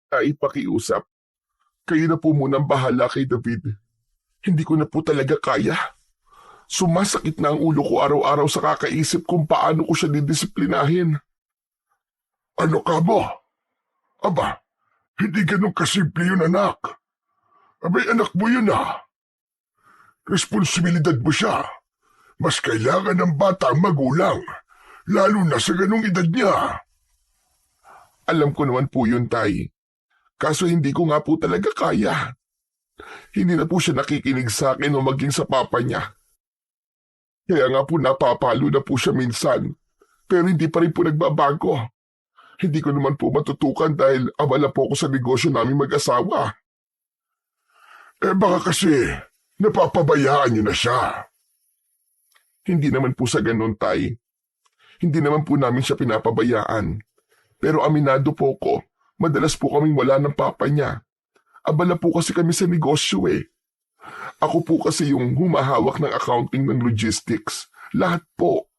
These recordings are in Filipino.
Pakiusap. Kayo na po munang bahala kay David. Hindi ko na po talaga kaya. Sumasakit na ang ulo ko araw-araw sa kakaisip kung paano ko siya didisiplinahin. Ano ka mo? Aba, hindi ganun kasimple yun, anak. Abay, anak mo yun ah. Responsibilidad mo siya. Mas kailangan ng bata ang magulang, lalo na sa ganung edad niya. Alam ko naman po yun, Tay. Kaso hindi ko nga po talaga kaya. Hindi na po siya nakikinig sa akin o maging sa papa niya. Kaya nga po napapalo na po siya minsan, pero hindi pa rin po nagbabago. Hindi ko naman po matutukan dahil abala po ako sa negosyo namin mag-asawa. Baka kasi napapabayaan niyo na siya. Hindi naman po sa ganun, Tay. Hindi naman po namin siya pinapabayaan. Pero aminado po ko, madalas po kaming wala ng papa niya. Abala po kasi kami sa negosyo eh. Ako po kasi yung humahawak ng accounting ng logistics. Lahat po.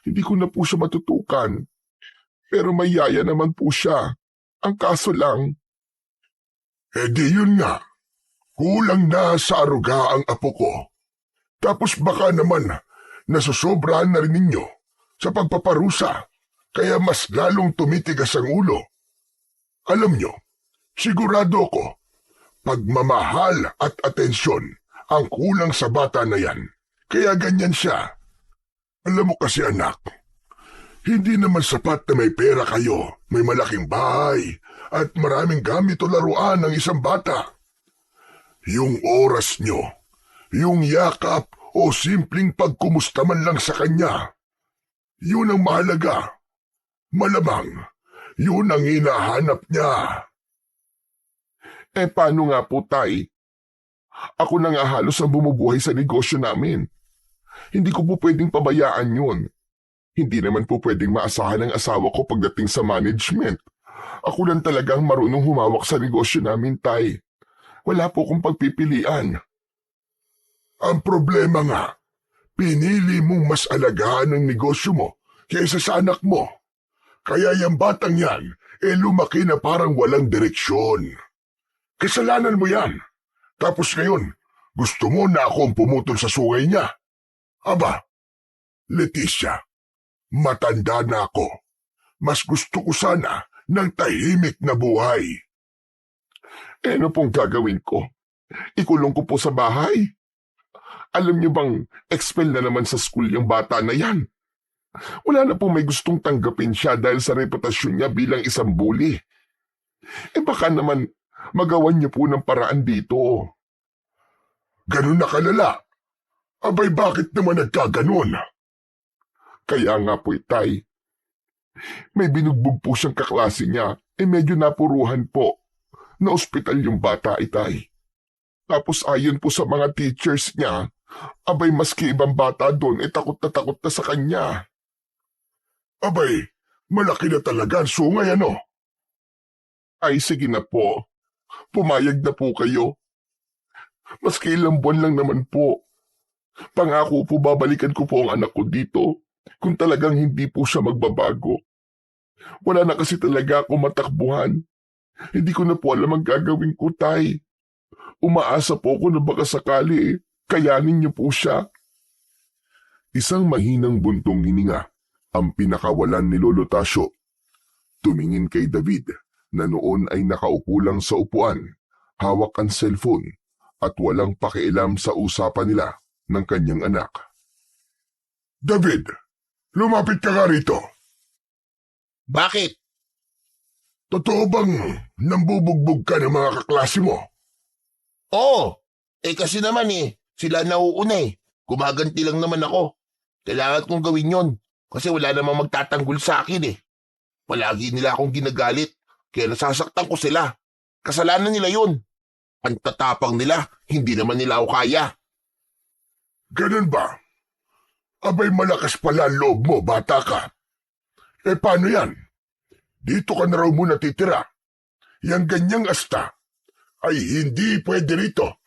Hindi ko na po siya matutukan. Pero may yaya naman po siya. Ang kaso lang. Di yun nga. Kulang na sa aruga ang apo ko. Tapos baka naman nasusobrahan na rin ninyo sa pagpaparusa. Kaya mas lalong tumitigas ang ulo. Alam nyo, sigurado ko, pagmamahal at atensyon ang kulang sa bata na yan. Kaya ganyan siya. Alam mo kasi anak, hindi naman sapat na may pera kayo, may malaking bahay, at maraming gamit o laruan ng isang bata. Yung oras nyo, yung yakap o simpleng pagkumusta man lang sa kanya, yun ang mahalaga. Malamang, yun ang hinahanap niya. Paano nga po, Tay? Ako na nga halos ang bumubuhay sa negosyo namin. Hindi ko po pwedeng pabayaan yun. Hindi naman po pwedeng maasahan ng asawa ko pagdating sa management. Ako lang talagang marunong humawak sa negosyo namin, Tay. Wala po kong pagpipilian. Ang problema nga, pinili mong mas alagaan ang negosyo mo kaysa sa anak mo. Kaya yung batang yan, lumaki na parang walang direksyon. Kasalanan mo yan. Tapos ngayon, gusto mo na akong pumutol sa sungay niya. Aba, Leticia, matanda na ako. Mas gusto ko sana ng tahimik na buhay. Ano pong gagawin ko? Ikulong ko po sa bahay? Alam niyo bang expel na naman sa school yung bata na yan? Wala na pong may gustong tanggapin siya dahil sa reputasyon niya bilang isang bully. Baka naman magawan niyo po ng paraan dito. Ganun na kalala? Abay bakit naman nagkaganon? Kaya nga po, Tay. May binugbog po siyang kaklase niya, medyo napuruhan po. Na ospital yung bata, Itay. Tapos ayon po sa mga teachers niya, abay maski ibang bata doon takot na sa kanya. Abay, malaki na talaga ang sungay ano? Ay sige na po, pumayag na po kayo. Maski ilang buwan lang naman po. Pangako po babalikan ko po ang anak ko dito kung talagang hindi po siya magbabago. Wala na kasi talaga ako matakbuhan. Hindi ko na po alam ang gagawin ko, Tay. Umaasa po ako na baka sakali kayanin niyo po siya. Isang mahinang buntong hininga ang pinakawalan ni Lolo Tasyo. Tumingin kay David na noon ay nakaupo lang sa upuan, hawak ang cellphone at walang pakialam sa usapan nila ng kanyang anak. David, lumapit ka nga rito. Bakit? Totoo bang nambubugbog ka ng mga kaklase mo? Oo, kasi naman sila nauuna Gumaganti lang naman ako. Kailangan kong gawin yon kasi wala namang magtatanggol sa akin Palagi nila akong ginagalit, kaya nasasaktan ko sila. Kasalanan nila yun. Ang tatapang nila, hindi naman nila ako kaya. Ganun ba? Abay malakas pala ang loob mo, bata ka. Paano yan? Dito ka na raw muna titira. Yang ganyang asta ay hindi pwede rito.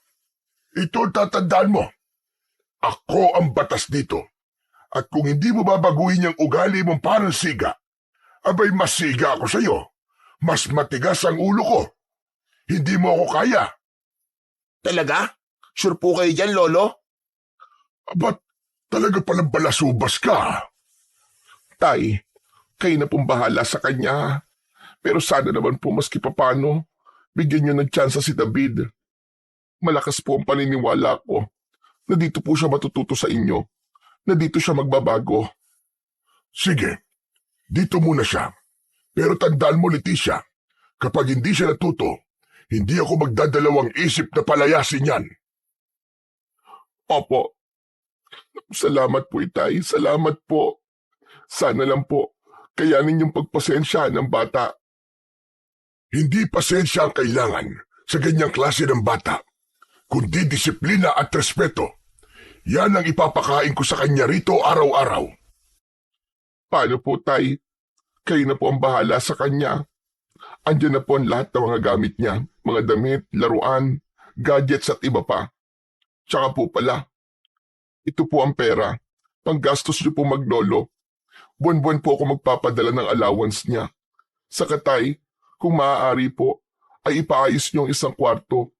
Ito tatandaan mo. Ako ang batas dito. At kung hindi mo babaguhin yung ugali mong parang siga, abay mas siga ako sa'yo. Mas matigas ang ulo ko Hindi mo ako kaya. Talaga? Sure po kayo dyan, Lolo? Ba't talaga palang balasubas ka? Tay, kayo na pong bahala sa kanya. Pero sana naman po maski papano, bigyan niyo ng tsansa si David. Malakas po ang paniniwala ko na dito po siya matututo sa inyo, na dito siya magbabago. Sige, dito muna siya. Pero tandaan mo, Leticia, kapag hindi siya natuto, hindi ako magdadalawang isip na palayasin yan. Opo. Salamat po, Itay. Salamat po. Sana lang po, kayanin yung pagpasensya ng bata. Hindi pasensya ang kailangan sa ganyang klase ng bata, kundi disiplina at respeto. Yan ang ipapakain ko sa kanya rito araw-araw. Paano po, Tay? Kayo na po ang bahala sa kanya. Andiyan na po ang lahat ng mga gamit niya, mga damit, laruan, gadgets at iba pa. Tsaka po pala, ito po ang pera, panggastos niyo po maglolo. Buwan-buwan po ako magpapadala ng allowance niya. Saka Tay, kung maaari po, ay ipaayos niyo ang isang kwarto.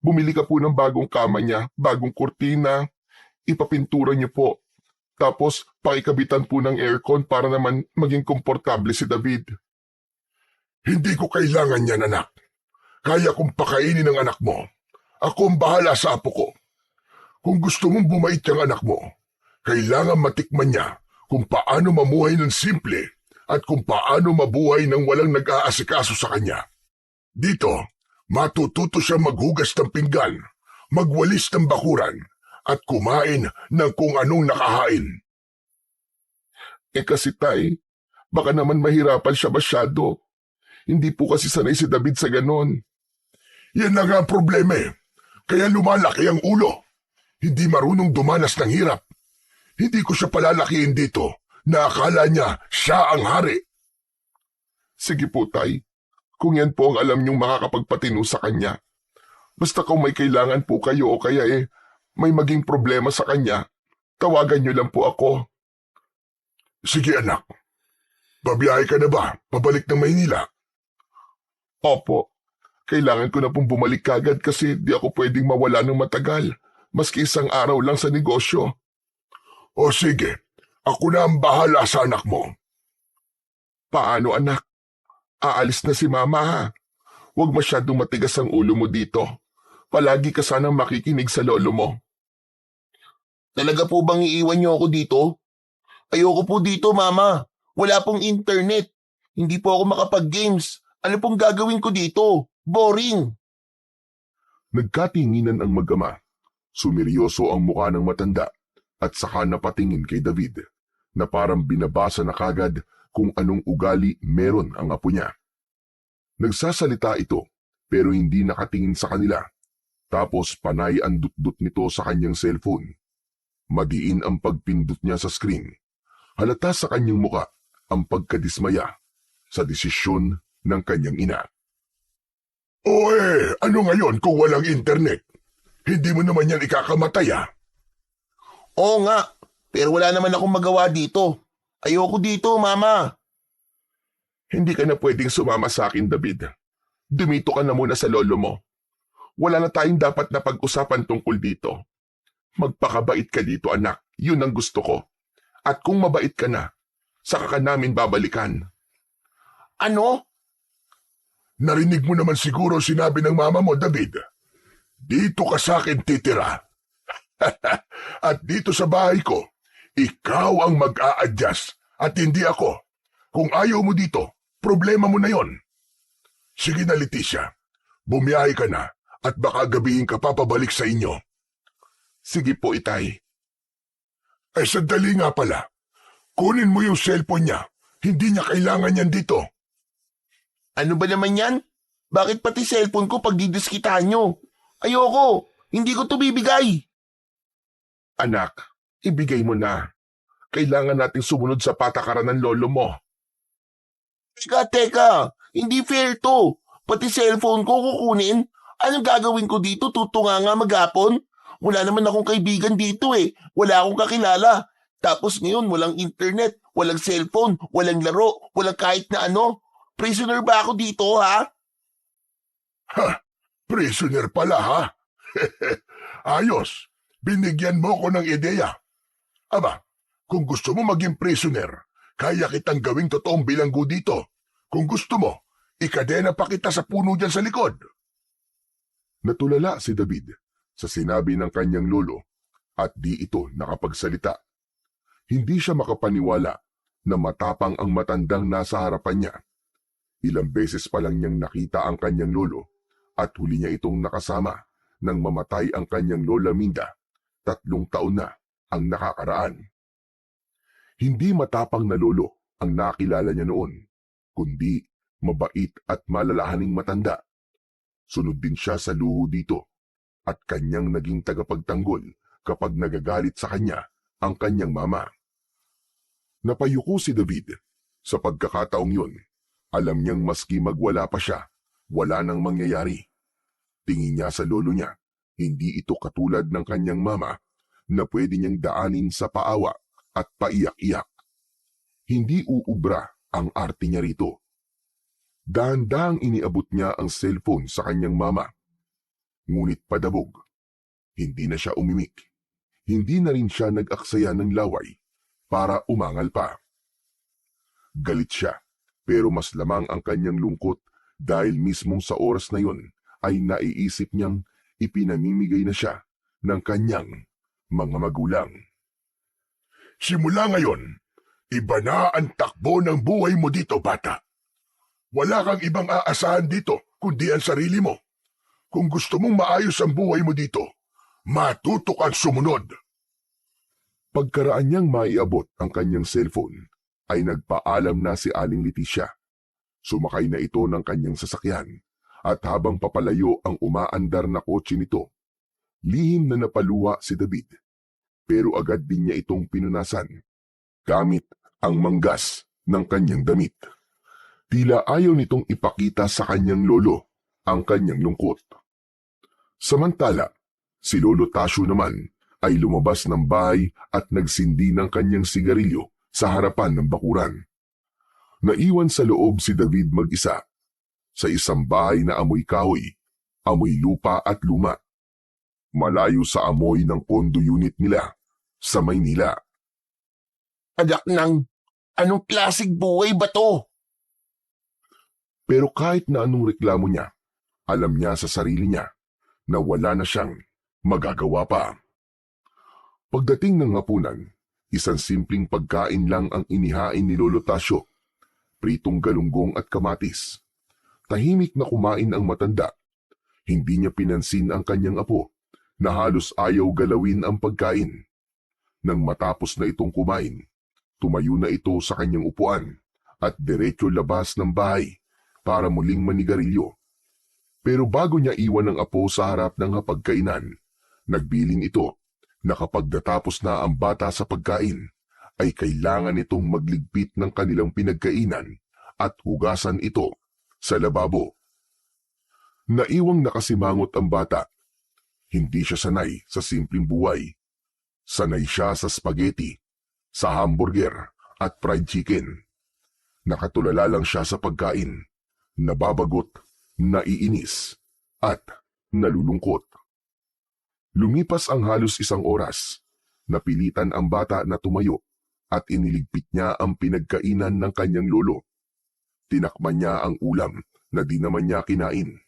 Bumili ka po ng bagong kama niya, bagong kurtina, ipapintura niyo po. Tapos, pakikabitan po ng aircon para naman maging komportable si David. Hindi ko kailangan yan, anak. Kaya kong pakainin ang anak mo. Ako ang bahala sa apo ko. Kung gusto mong bumait yung anak mo, kailangan matikman niya kung paano mamuhay ng simple at kung paano mabuhay ng walang nag-aasikaso sa kanya. Dito, matututo siya maghugas ng pinggan, magwalis ng bakuran, at kumain ng kung anong nakahain. Kasi Tay, baka naman mahirapan siya masyado. Hindi po kasi sanay si David sa ganon. Yan na nga ang problema eh. Kaya lumalaki ang ulo. Hindi marunong dumanas ng hirap. Hindi ko siya palalakihin dito na akala niya siya ang hari. Sige po, Tay. Kung yan po ang alam niyong makakapagpatino sa kanya. Basta kung may kailangan po kayo o kaya may maging problema sa kanya, tawagan niyo lang po ako. Sige anak. Babiyahe ka na ba? Pabalik ng Maynila? Opo. Kailangan ko na pong bumalik kagad kasi di ako pwedeng mawala ng matagal. Maski isang araw lang sa negosyo. O sige, ako na ang bahala sa anak mo. Paano anak? Aalis na si Mama ha. Huwag masyadong matigas ang ulo mo dito. Palagi ka sanang makikinig sa lolo mo. Talaga po bang iiwan niyo ako dito? Ayoko po dito, Mama. Wala pong internet. Hindi po ako makapag-games. Ano pong gagawin ko dito? Boring. Nagkatinginan ang mag-ama. Sumeryoso ang mukha ng matanda at saka napatingin kay David na parang binabasa na kagad kung anong ugali meron ang apo niya. Nagsasalita ito pero hindi nakatingin sa kanila. Tapos panay ang dutdut nito sa kanyang cellphone. Madiin ang pagpindot niya sa screen. Halata sa kanyang muka ang pagkadismaya sa desisyon ng kanyang ina. Ano ngayon kung walang internet? Hindi mo naman yan ikakamatay ah. Oo nga, pero wala naman akong magawa dito. Ayoko dito, Mama. Hindi ka na pwedeng sumama sa akin, David. Dumito ka na muna sa lolo mo. Wala na tayong dapat na pag-usapan tungkol dito. Magpakabait ka dito, anak. Yun ang gusto ko. At kung mabait ka na, saka ka namin babalikan. Ano? Narinig mo naman siguro sinabi ng mama mo, David. Dito ka sa akin titira. At dito sa bahay ko, ikaw ang mag-a-adjust at hindi ako. Kung ayaw mo dito, problema mo na yon. Sige na, Leticia. Bumiyahe ka na at baka gabihin ka papabalik sa inyo. Sige po, Itay. Sandali nga pala. Kunin mo yung cellphone niya. Hindi niya kailangan yan dito. Ano ba naman yan? Bakit pati cellphone ko pag didiskitahan nyo? Ayoko. Hindi ko to bibigay. Anak, ibigay mo na. Kailangan nating sumunod sa patakaran ng lolo mo. Teka. Hindi fair to. Pati cellphone ko kukunin. Anong gagawin ko dito? Tutunga nga maghapon? Wala naman akong kaibigan dito eh. Wala akong kakilala. Tapos ngayon walang internet, walang cellphone, walang laro, walang kahit na ano. Prisoner ba ako dito, ha? Prisoner pala ha? Ayos, binigyan mo ko ng ideya. Aba, kung gusto mo maging prisoner, kaya kitang gawing totoong bilanggo dito. Kung gusto mo, ikadena pa kita sa puno dyan sa likod. Natulala si David sa sinabi ng kanyang lolo at di ito nakapagsalita. Hindi siya makapaniwala na matapang ang matandang nasa harapan niya. Ilang beses pa lang niyang nakita ang kanyang lolo at huli niya itong nakasama nang mamatay ang kanyang lola Minda. 3 taon na ang nakakaraan. Hindi matapang na lolo ang nakilala niya noon, kundi mabait at malalahaning matanda. Sunod din siya sa luho dito at kanyang naging tagapagtanggol kapag nagagalit sa kanya ang kanyang mama. Napayuko si David. Sa pagkakataong yun, alam niyang maski magwala pa siya, wala nang mangyayari. Tingin niya sa lolo niya, hindi ito katulad ng kanyang mama na pwede niyang daanin sa paawa at paiyak-iyak. Hindi uubra ang arte niya rito. Dahan-dahang iniabot niya ang cellphone sa kanyang mama. Ngunit padabog. Hindi na siya umimik. Hindi na rin siya nag-aksaya ng laway para umangal pa. Galit siya, pero mas lamang ang kanyang lungkot dahil mismong sa oras na yon ay naiisip niyang ipinamimigay na siya ng kanyang mga magulang. Simula ngayon, iba na ang takbo ng buhay mo dito, bata. Wala kang ibang aasahan dito kundi ang sarili mo. Kung gusto mong maayos ang buhay mo dito, matuto kang sumunod. Pagkaraan niyang maiabot ang kanyang cellphone, ay nagpaalam na si Aling Leticia. Sumakay na ito ng kanyang sasakyan at habang papalayo ang umaandar na kotse nito, lihim na napaluha si David. Pero agad din niya itong pinunasan, gamit ang manggas ng kanyang damit. Tila ayaw nitong ipakita sa kanyang lolo ang kanyang lungkot. Samantala, si Lolo Tasyo naman ay lumabas ng bahay at nagsindi ng kanyang sigarilyo sa harapan ng bakuran. Naiwan sa loob si David mag-isa, sa isang bahay na amoy kahoy, amoy lupa at luma. Malayo sa amoy ng condo unit nila sa Maynila. Anak ng, anong klaseng buhay ba to? Pero kahit na anong reklamo niya, alam niya sa sarili niya na wala na siyang magagawa pa. Pagdating ng hapunan, isang simpleng pagkain lang ang inihain ni Lolo Tasyo, pritong galunggong at kamatis. Tahimik na kumain ang matanda. Hindi niya pinansin ang kanyang apo na halos ayaw galawin ang pagkain. Nang matapos na itong kumain, tumayo na ito sa kanyang upuan at diretso labas ng bahay para muling manigarilyo. Pero bago niya iwan ang apo sa harap ng hapagkainan, nagbilin ito na kapag natapos na ang bata sa pagkain, ay kailangan itong magligpit ng kanilang pinagkainan at hugasan ito sa lababo. Naiwang nakasimangot ang bata. Hindi siya sanay sa simpleng buhay. Sanay siya sa spaghetti, sa hamburger at fried chicken. Nakatulala lang siya sa pagkain, nababagot, naiinis, at nalulungkot. Lumipas ang halos 1 oras, napilitan ang bata na tumayo at iniligpit niya ang pinagkainan ng kanyang lolo. Tinakman niya ang ulam na di naman niya kinain.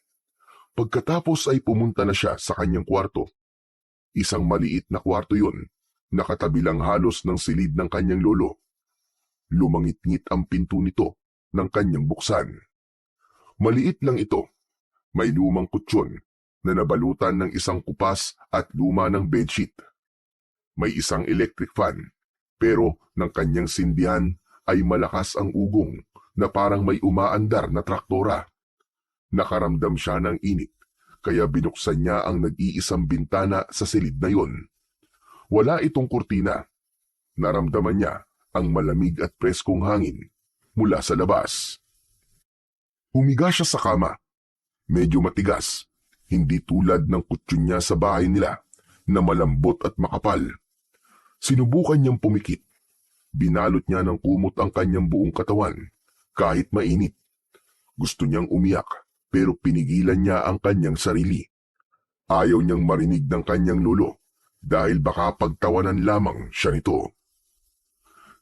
Pagkatapos ay pumunta na siya sa kanyang kwarto. Isang maliit na kwarto yun, nakatabi lang halos ng silid ng kanyang lolo. Lumangit-ngit ang pinto nito ng kanyang buksan. Maliit lang ito, may lumang kutsyon na nabalutan ng isang kupas at luma ng bedsheet. May isang electric fan, pero ng kanyang sindihan ay malakas ang ugong na parang may umaandar na traktora. Nakaramdam siya ng init, kaya binuksan niya ang nag-iisang bintana sa silid na yon. Wala itong kurtina. Naramdaman niya ang malamig at preskong hangin mula sa labas. Humiga siya sa kama. Medyo matigas, hindi tulad ng kutsyon niya sa bahay nila na malambot at makapal. Sinubukan niyang pumikit. Binalot niya ng kumot ang kanyang buong katawan, kahit mainit. Gusto niyang umiyak, pero pinigilan niya ang kanyang sarili. Ayaw niyang marinig ng kanyang lolo dahil baka pagtawanan lamang siya nito.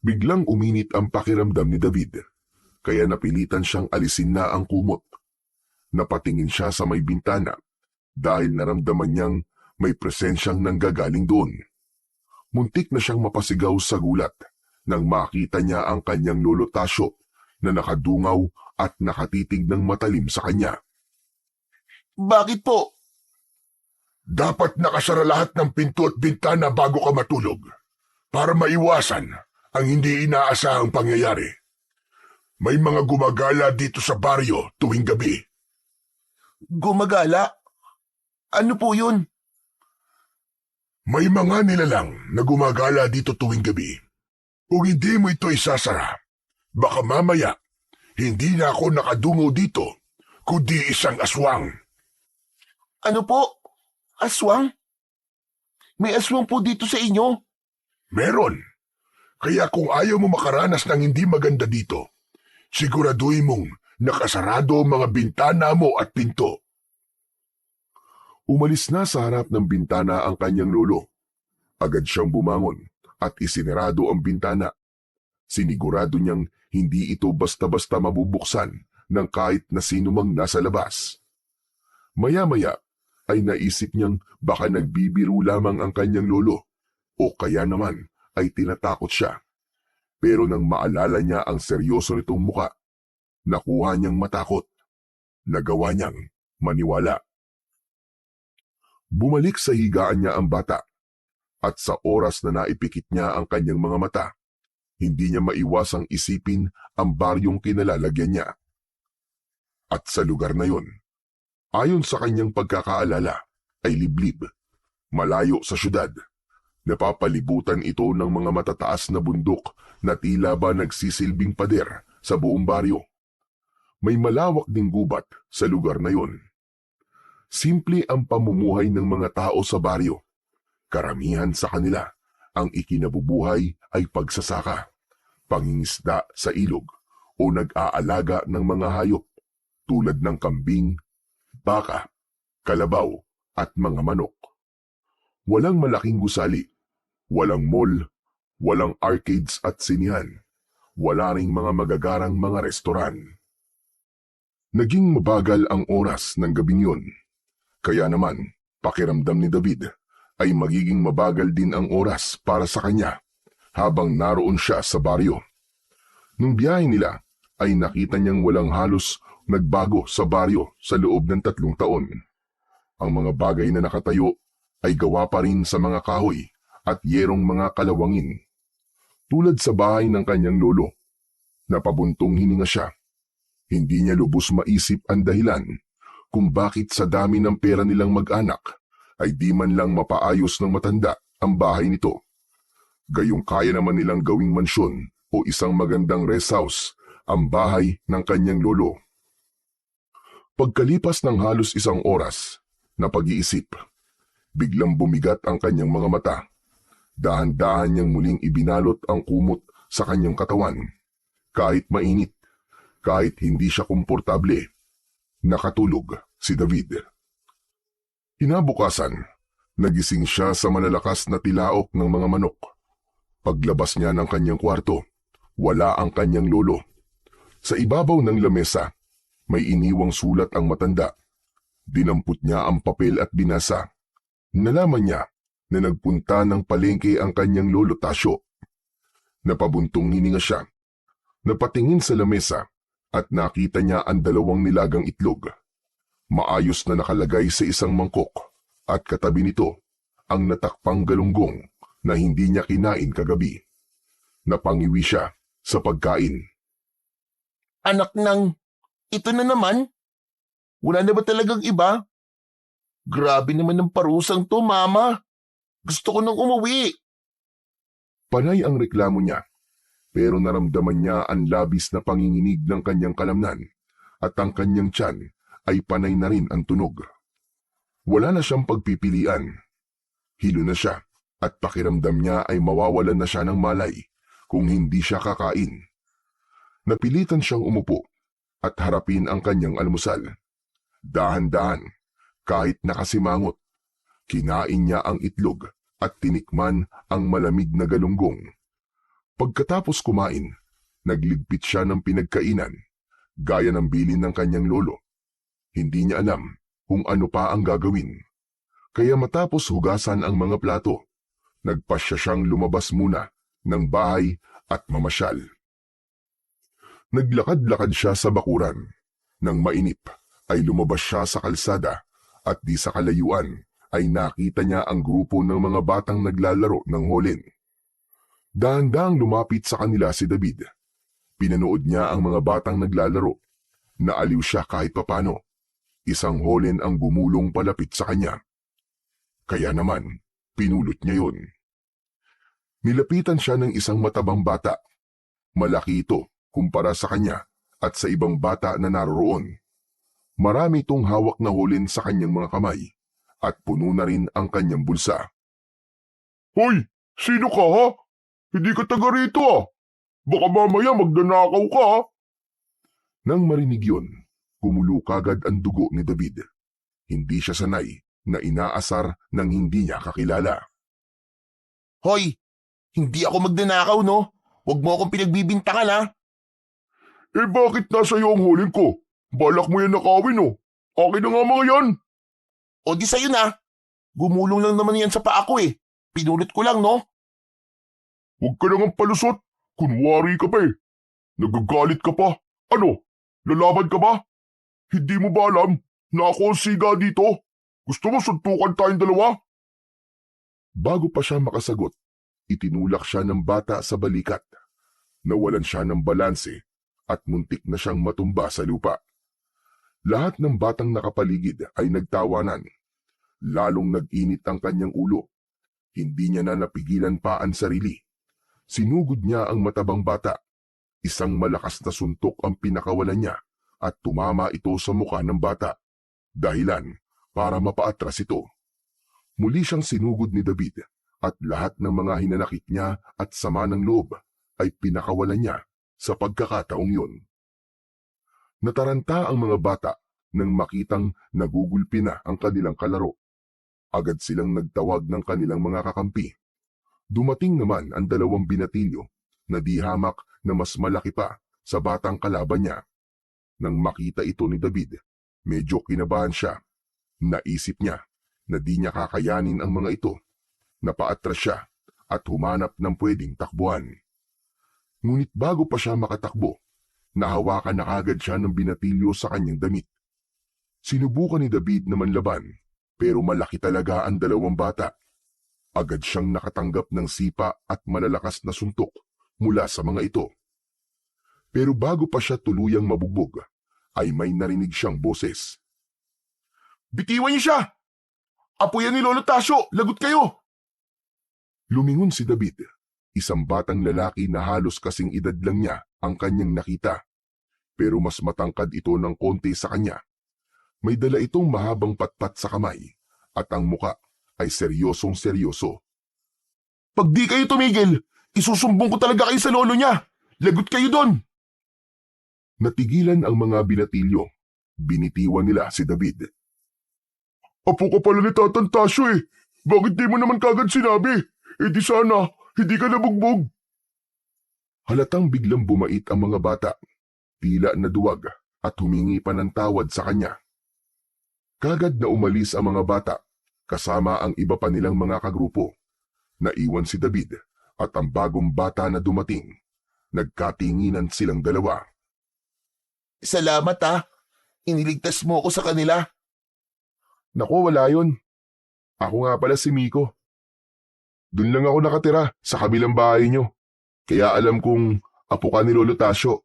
Biglang uminit ang pakiramdam ni David, kaya napilitan siyang alisin na ang kumot. Napatingin siya sa may bintana dahil naramdaman niyang may presensyang nanggagaling doon. Muntik na siyang mapasigaw sa gulat nang makita niya ang kanyang lolo Tasyo na nakadungaw at nakatitig ng matalim sa kanya. Bakit po? Dapat nakasara lahat ng pinto at bintana bago ka matulog para maiwasan ang hindi inaasahang pangyayari. May mga gumagala dito sa baryo tuwing gabi. Gumagala? Ano po yun? May mga nilalang na gumagala dito tuwing gabi. Kung hindi mo ito isasara, baka mamaya hindi na ako nakadungaw dito, kundi isang aswang. Ano po? Aswang? May aswang po dito sa inyo? Meron. Kaya kung ayaw mo makaranas ng hindi maganda dito, siguraduhin mong nakasarado ang mga bintana mo at pinto. Umalis na sa harap ng bintana ang kanyang lolo. Agad siyang bumangon at isinarado ang bintana. Sinigurado niyang hindi ito basta-basta mabubuksan ng kahit na sino mang nasa labas. Maya-maya ay naisip niyang baka nagbibiro lamang ang kanyang lolo o kaya naman ay tinatakot siya. Pero nang maalala niya ang seryoso nitong muka, nakuha niyang matakot. Nagawa niyang maniwala. Bumalik sa higaan niya ang bata, at sa oras na naipikit niya ang kanyang mga mata, hindi niya maiwasang isipin ang baryong kinalalagyan niya. At sa lugar na yon, ayon sa kanyang pagkakaalala, ay liblib, malayo sa syudad. Napapalibutan ito ng mga matataas na bundok na tila ba nagsisilbing pader sa buong baryo. May malawak ding gubat sa lugar na yon. Simple ang pamumuhay ng mga tao sa baryo. Karamihan sa kanila, ang ikinabubuhay ay pagsasaka, pangingisda sa ilog o nag-aalaga ng mga hayop tulad ng kambing, baka, kalabaw at mga manok. Walang malaking gusali, walang mall, walang arcades at sinihan, wala ring mga magagarang mga restoran. Naging mabagal ang oras ng gabing yun. Kaya naman, pakiramdam ni David ay magiging mabagal din ang oras para sa kanya habang naroon siya sa baryo. Nung biyahe nila ay nakita niyang walang halos nagbago sa baryo sa loob ng 3 taon. Ang mga bagay na nakatayo ay gawa pa rin sa mga kahoy at yerong mga kalawangin. Tulad sa bahay ng kanyang lolo, napabuntong hininga siya. Hindi niya lubos maisip ang dahilan kung bakit sa dami ng pera nilang mag-anak ay di man lang mapaayos ng matanda ang bahay nito. Gayong kaya naman nilang gawing mansyon o isang magandang rest house ang bahay ng kanyang lolo. Pagkalipas ng halos 1 oras na pag-iisip, biglang bumigat ang kanyang mga mata. Dahan-dahan niyang muling ibinalot ang kumot sa kanyang katawan. Kahit mainit, kahit hindi siya komportable, nakatulog si David. Kinabukasan, nagising siya sa malalakas na tilaok ng mga manok. Paglabas niya ng kanyang kwarto, wala ang kanyang lolo. Sa ibabaw ng lamesa, may iniwang sulat ang matanda. Dinampot niya ang papel at binasa. Nalaman niya na nagpunta ng palengke ang kanyang lolo Tasyo. Napabuntong hininga siya. Napatingin sa lamesa at nakita niya ang 2 nilagang itlog. Maayos na nakalagay sa isang mangkok at katabi nito ang natakpang galunggong na hindi niya kinain kagabi. Napangiwi siya sa pagkain. Anak ng, ito na naman? Wala na ba talagang iba? Grabe naman ng parusang to, Mama. Gusto ko nang umuwi. Panay ang reklamo niya, pero naramdaman niya ang labis na panginginig ng kanyang kalamnan at ang kanyang tiyan ay panay na rin ang tunog. Wala na siyang pagpipilian. Hilo na siya at pakiramdam niya ay mawawalan na siya ng malay kung hindi siya kakain. Napilitan siyang umupo at harapin ang kanyang almusal. Dahan-dahan, kahit nakasimangot, kinain niya ang itlog at tinikman ang malamig na galunggong. Pagkatapos kumain, nagligpit siya ng pinagkainan, gaya ng bilin ng kanyang lolo. Hindi niya alam kung ano pa ang gagawin. Kaya matapos hugasan ang mga plato, nagpasya siyang lumabas muna ng bahay at mamasyal. Naglakad-lakad siya sa bakuran. Nang mainip ay lumabas siya sa kalsada at di sa kalayuan ay nakita niya ang grupo ng mga batang naglalaro ng holin. Dahan-dahang lumapit sa kanila si David. Pinanood niya ang mga batang naglalaro. Naaliw siya kahit papano. Isang holin ang gumulong palapit sa kanya. Kaya naman, pinulot niya yun. Nilapitan siya ng isang matabang bata. Malaki ito kumpara sa kanya at sa ibang bata na naroroon. Marami itong hawak na holin sa kanyang mga kamay at puno na rin ang kanyang bulsa. Hoy! Sino ka ha? Hindi ka taga rito ah! Baka mamaya magdanakaw ka ha! Nang marinig yun, gumulo kagad ang dugo ni David. Hindi siya sanay na inaasar ng hindi niya kakilala. Hoy, hindi ako magdanakaw, no? Huwag mo akong pinagbibintangan, ha? Eh bakit nasa iyo ang hulin ko? Balak mo yan nakawin oh. Akin na nga mga yan. O di sa'yo na. Gumulong lang naman yan sa paa ko eh. Pinulot ko lang, no? Huwag ka nang palusot. Kunwari ka pa eh. Nagagalit ka pa. Ano? Lalaban ka ba? Hindi mo ba alam na ako ang siga dito? Gusto mo suntukan tayong dalawa? Bago pa siya makasagot, itinulak siya ng bata sa balikat. Nawalan siya ng balanse at muntik na siyang matumba sa lupa. Lahat ng batang nakapaligid ay nagtawanan. Lalong nag-init ang kanyang ulo. Hindi niya na napigilan pa ang sarili. Sinugod niya ang matabang bata. Isang malakas na suntok ang pinakawalan niya at tumama ito sa mukha ng bata. Dahilan para mapaatras ito. Muli siyang sinugod ni David at lahat ng mga hinanakit niya at sama ng loob ay pinakawalan niya sa pagkakataong yun. Nataranta ang mga bata nang makitang nagugulpi na ang kanilang kalaro. Agad silang nagtawag ng kanilang mga kakampi. Dumating naman ang dalawang binatilyo na di hamak na mas malaki pa sa batang kalaban niya. Nang makita ito ni David, medyo kinabahan siya. Naisip niya na di niya kakayanin ang mga ito. Napaatras siya at humanap ng pwedeng takbuhan. Ngunit bago pa siya makatakbo, nahawakan na agad siya ng binatilyo sa kanyang damit. Sinubukan ni David na manlaban, pero malaki talaga ang dalawang bata. Agad siyang nakatanggap ng sipa at malalakas na suntok mula sa mga ito. Pero bago pa siya tuluyang mabugbog, ay may narinig siyang boses. Bitiwan niyo siya! Apo yan ni Lolo Tasyo! Lagot kayo! Lumingon si David. Isang batang lalaki na halos kasing edad lang niya ang kanyang nakita. Pero mas matangkad ito ng konti sa kanya. May dala itong mahabang patpat sa kamay at ang muka ay seryosong seryoso. Pag di kayo tumigil, isusumbong ko talaga kayo sa lolo niya! Lagot kayo doon! Natigilan ang mga binatilyo. Binitiwan nila si David. Apo ka pala ni Tatang Tasyo eh! Bakit di mo naman kagad sinabi? Eh di sana, hindi ka nabugbog. Halatang biglang bumait ang mga bata. Tila naduwag at humingi pa ng tawad sa kanya. Kagad na umalis ang mga bata, kasama ang iba pa nilang mga kagrupo. Naiwan si David at ang bagong bata na dumating. Nagkatinginan silang dalawa. Salamat, ha. Iniligtas mo ako sa kanila. Naku, wala yun. Ako nga pala si Miko. Doon lang ako nakatira sa kabilang bahay nyo. Kaya alam kong apo ka ni Lolo Tasyo.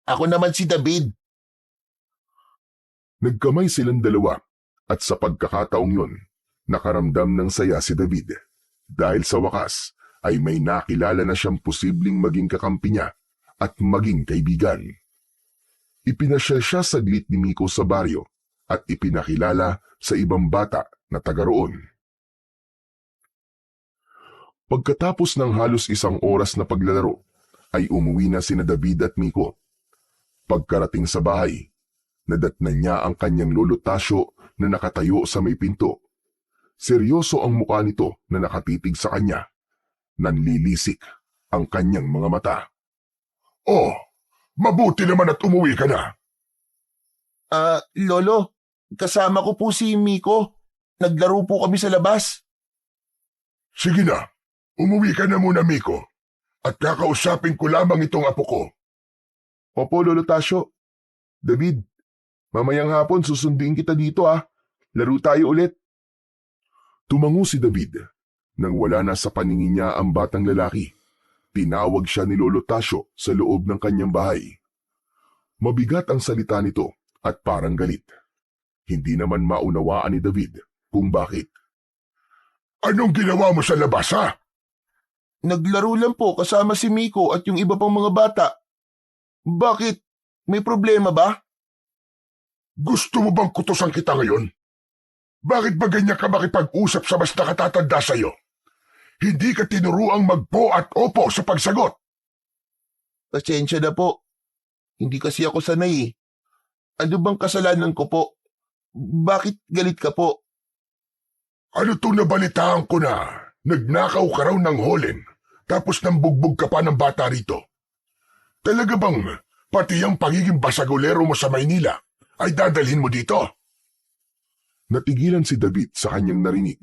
Ako naman si David. Nagkamay silang dalawa at sa pagkakataong yun, nakaramdam ng saya si David. Dahil sa wakas ay may nakilala na siyang posibleng maging kakampi niya at maging kaibigan. Ipinasyal siya saglit ni Miko sa baryo at ipinakilala sa ibang bata na taga roon. Pagkatapos ng halos isang oras na paglalaro, ay umuwi na sina David at Miko. Pagkarating sa bahay, Nadatnan niya ang kanyang lolo Tasyo na nakatayo sa may pinto. Seryoso ang mukha nito na nakatitig sa kanya. Nanlilisik ang kanyang mga mata. Oh, mabuti naman at umuwi ka na. Lolo, kasama ko po si Miko. Naglaro po kami sa labas. Sige na, umuwi ka na muna, Miko. At kakausapin ko lamang itong apo ko. Opo, Lolo Tasyo. David, mamayang hapon susundin kita dito Laro tayo ulit. Tumango si David. Nang wala na sa paningin niya ang batang lalaki, tinawag siya ni Lolo Tasyo sa loob ng kanyang bahay. Mabigat ang salita nito at parang galit. Hindi naman maunawaan ni David kung bakit. Anong ginawa mo sa labas, ha? Naglaro lang po kasama si Miko at yung iba pang mga bata. Bakit? May problema ba? Gusto mo bang kutusan kita ngayon? Bakit ba ganyan ka makipag-usap sa mas nakatatanda sa'yo? Hindi ka tinuruang magpo at opo sa pagsagot. Pasensya na po. Hindi kasi ako sanay. Ano bang kasalanan ko po? Bakit galit ka po? Ano to nabalitaan ko na? Nagnakaw ka raw ng holen, tapos nambugbog ka pa ng bata rito. Talaga bang pati ang pagiging basagulero mo sa Maynila ay dadalhin mo dito? Natigilan si David sa kanyang narinig.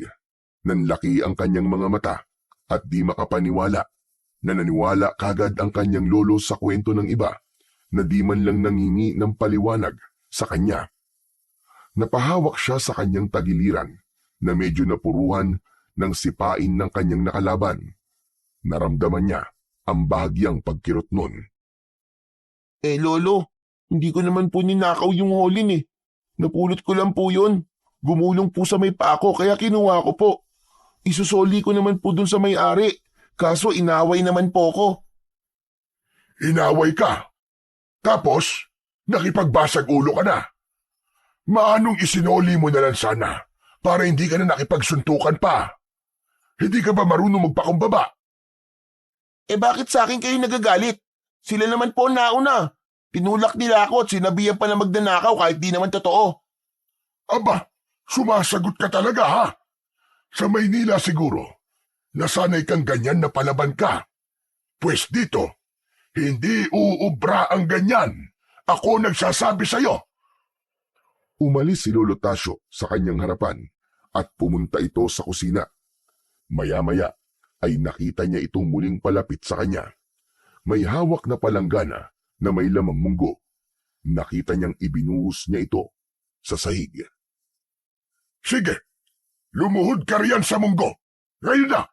Nanlaki ang kanyang mga mata at di makapaniwala na naniwala kagad ang kanyang lolo sa kwento ng iba na di man lang nangingi ng paliwanag sa kanya. Napahawak siya sa kanyang tagiliran na medyo napuruhan ng sipain ng kanyang nakalaban. Naramdaman niya ang bahagyang pagkirot nun. Lolo, hindi ko naman po ninakaw yung holin Napulot ko lang po yun. Gumulong po sa may pako kaya kinuha ko po. Isusoli ko naman po dun sa may-ari. Kaso inaway naman po ko. Inaway ka? Tapos, nakipagbasag ulo ka na? Maanong isinoli mo na lang sana para hindi ka na nakipagsuntukan pa? Hindi ka ba marunong magpakumbaba? Bakit sa akin kayo nagagalit? Sila naman po nauna. Tinulak nila ako at sinabihan pa na magnanakaw kahit di naman totoo. Aba, sumasagot ka talaga, ha? Sa Maynila siguro, nasanay kang ganyan na palaban ka. Pwes dito, hindi uubra ang ganyan. Ako nagsasabi sa'yo. Umalis si Lolo Tasyo sa kanyang harapan at pumunta ito sa kusina. Maya-maya ay nakita niya itong muling palapit sa kanya. May hawak na palanggana na may lamang munggo. Nakita niyang ibinuhos niya ito sa sahig. Sige, lumuhod ka riyan sa munggo. Ngayon na,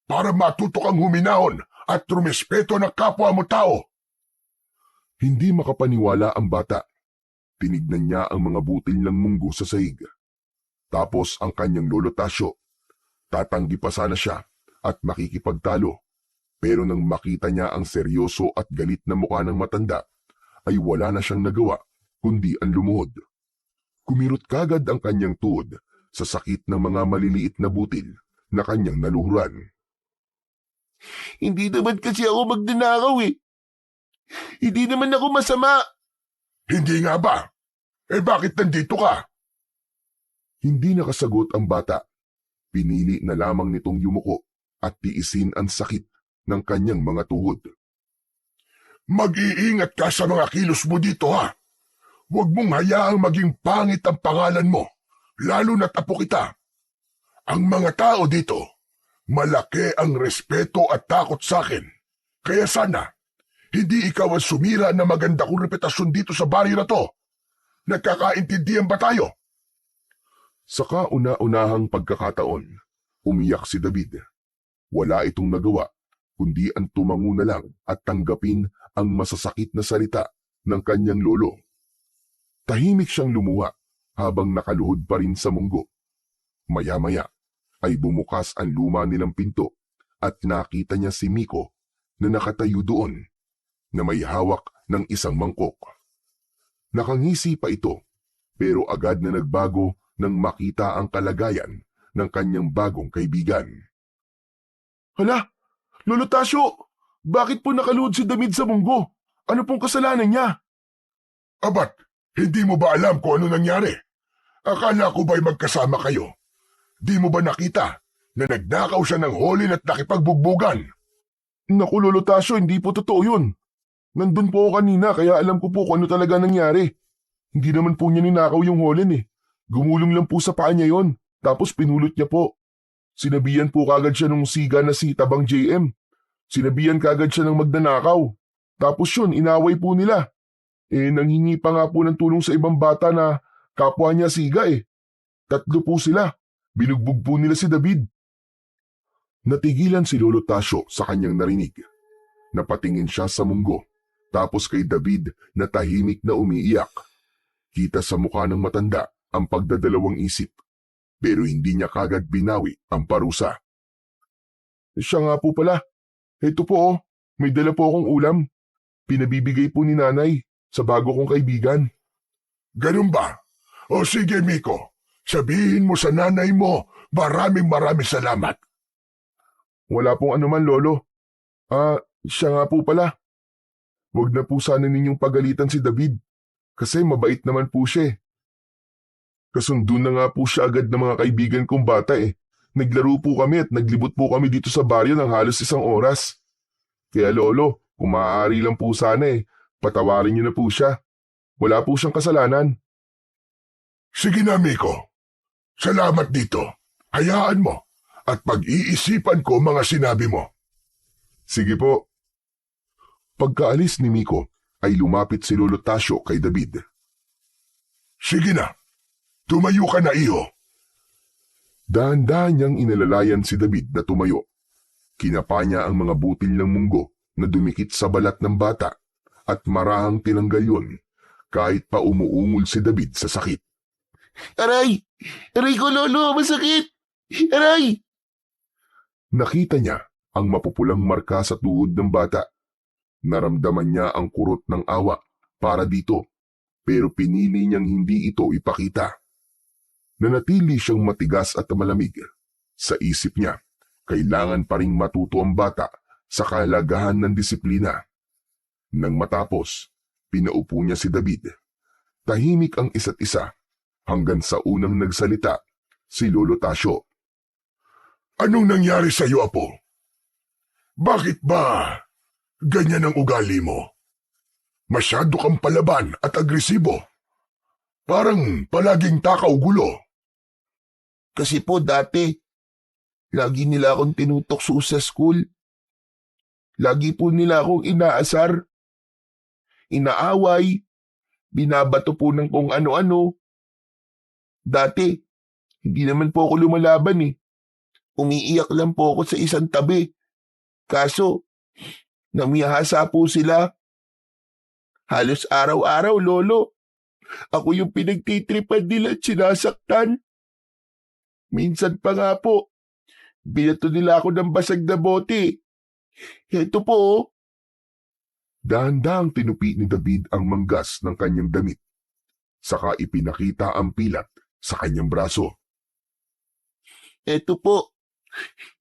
para matuto kang huminahon at rumespeto ng kapwa mo tao. Hindi makapaniwala ang bata. Tinignan niya ang mga butil ng munggo sa sahig. Tapos ang kanyang lolo Tasyo. Tatanggi pa sana siya at makikipagtalo. Pero nang makita niya ang seryoso at galit na mukha ng matanda, ay wala na siyang nagawa kundi ang lumuhod. Kumirot kagad ang kanyang tuhod sa sakit ng mga maliliit na butil na kanyang naluhuran. Hindi naman kasi ako magnanakaw Hindi naman ako masama. Hindi nga ba? Bakit nandito ka? Hindi nakasagot ang bata. Pinili na lamang nitong yumuko at tiisin ang sakit ng kanyang mga tuhod. Mag-iingat ka sa mga kilos mo dito, ha? Huwag mong hayaang maging pangit ang pangalan mo, lalo na't apo kita. Ang mga tao dito, malaki ang respeto at takot sa akin. Kaya sana, hindi ikaw ang sumira na maganda kong reputasyon dito sa baryo na to. Nagkakaintindihan ba tayo? Sa kauna-unahang pagkakataon, umiyak si David. Wala itong nagawa, kundi ang tumango na lang at tanggapin ang masasakit na salita ng kanyang lolo. Tahimik siyang lumuha habang nakaluhod pa rin sa munggo. Maya-maya ay bumukas ang luma nilang pinto at nakita niya si Miko na nakatayo doon na may hawak ng isang mangkok. Nakangisi pa ito pero agad na nagbago nang makita ang kalagayan ng kanyang bagong kaibigan. Hala, Lolo Tasyo, bakit po nakaluhod si David sa munggo? Ano pong kasalanan niya? Abat, Hindi mo ba alam kung ano nangyari? Akala ko ba'y magkasama kayo? Di mo ba nakita na nagnakaw siya ng holin at nakipagbugbugan? Naku, Lolo Tasyo, hindi po totoo yun. Nandun po ako kanina kaya alam ko po kung ano talaga nangyari. Hindi naman po niya ninakaw yung holen eh. Gumulong lang po sa paa niya yon. Tapos pinulot niya po. Sinabihan po kagad siya nung siga na si Tabang JM. Sinabihan kagad siya ng magnanakaw. Tapos yun, inaway po nila. Nanghingi pa nga po ng tulong sa ibang bata na kapwa niya siga eh. 3 po sila. Binugbog po nila si David. Natigilan si Lolo Tasyo sa kanyang narinig. Napatingin siya sa munggo. Tapos kay David na tahimik na umiiyak. Kita sa mukha ng matanda ang pagdadalawang isip. Pero hindi niya kagad binawi ang parusa. Siya nga po pala. Ito po oh, may dala po akong ulam. Pinabibigay po ni nanay sa bago kong kaibigan. Ganun ba? O sige, Miko. Sabihin mo sa nanay mo, maraming salamat. Wala pong anuman, Lolo. Siya nga po pala. Huwag na po sana ninyong pagalitan si David. Kasi mabait naman po siya eh. Kasundo na nga po siya agad ng mga kaibigan kong bata eh. Naglaro po kami at naglibot po kami dito sa baryo ng halos 1 oras. Kaya Lolo, kung maaari lang po sana eh, patawarin niyo na po siya. Wala po siyang kasalanan. Sige na, Miko. Salamat dito. Hayaan mo at pag-iisipan ko mga sinabi mo. Sige po. Pagkaalis ni Miko ay lumapit si Lolo Tasyo kay David. Sige na. Tumayo ka na, iho. Dahan-dahan niyang inalalayan si David na tumayo. Kinapa niya ang mga butil ng munggo na dumikit sa balat ng bata at marahang tinanggal yun kahit pa umuungol si David sa sakit. Aray! Aray ko, Lolo! Masakit! Aray! Nakita niya ang mapupulang marka sa tuhod ng bata. Naramdaman niya ang kurot ng awa para dito, pero pinili niyang hindi ito ipakita. Nanatili siyang matigas at malamig. Sa isip niya, kailangan pa ring matuto ang bata sa kahalagahan ng disiplina. Nang matapos, pinaupo niya si David. Tahimik ang isa't isa hanggang sa unang nagsalita si Lolo Tasyo. Anong nangyari sa iyo, Apo? Bakit ba ganyan ang ugali mo? Masyado kang palaban at agresibo. Parang palaging takaw gulo. Kasi po dati, lagi nila akong tinutokso sa school. Lagi po nila akong inaasar. Inaaway. Binabato po ng kung ano-ano. Dati, hindi naman po ako lumalaban eh. Umiiyak lang po ako sa isang tabi. Kaso, namiyahasa po sila. Halos araw-araw, Lolo. Ako yung pinagtitripan nila at sinasaktan. Minsan pa nga po, binato nila ako ng basag na bote. Ito po oh. Dahan-dahang tinupi ni David ang manggas ng kanyang damit. Saka ipinakita ang pilat sa kanyang braso. Ito po.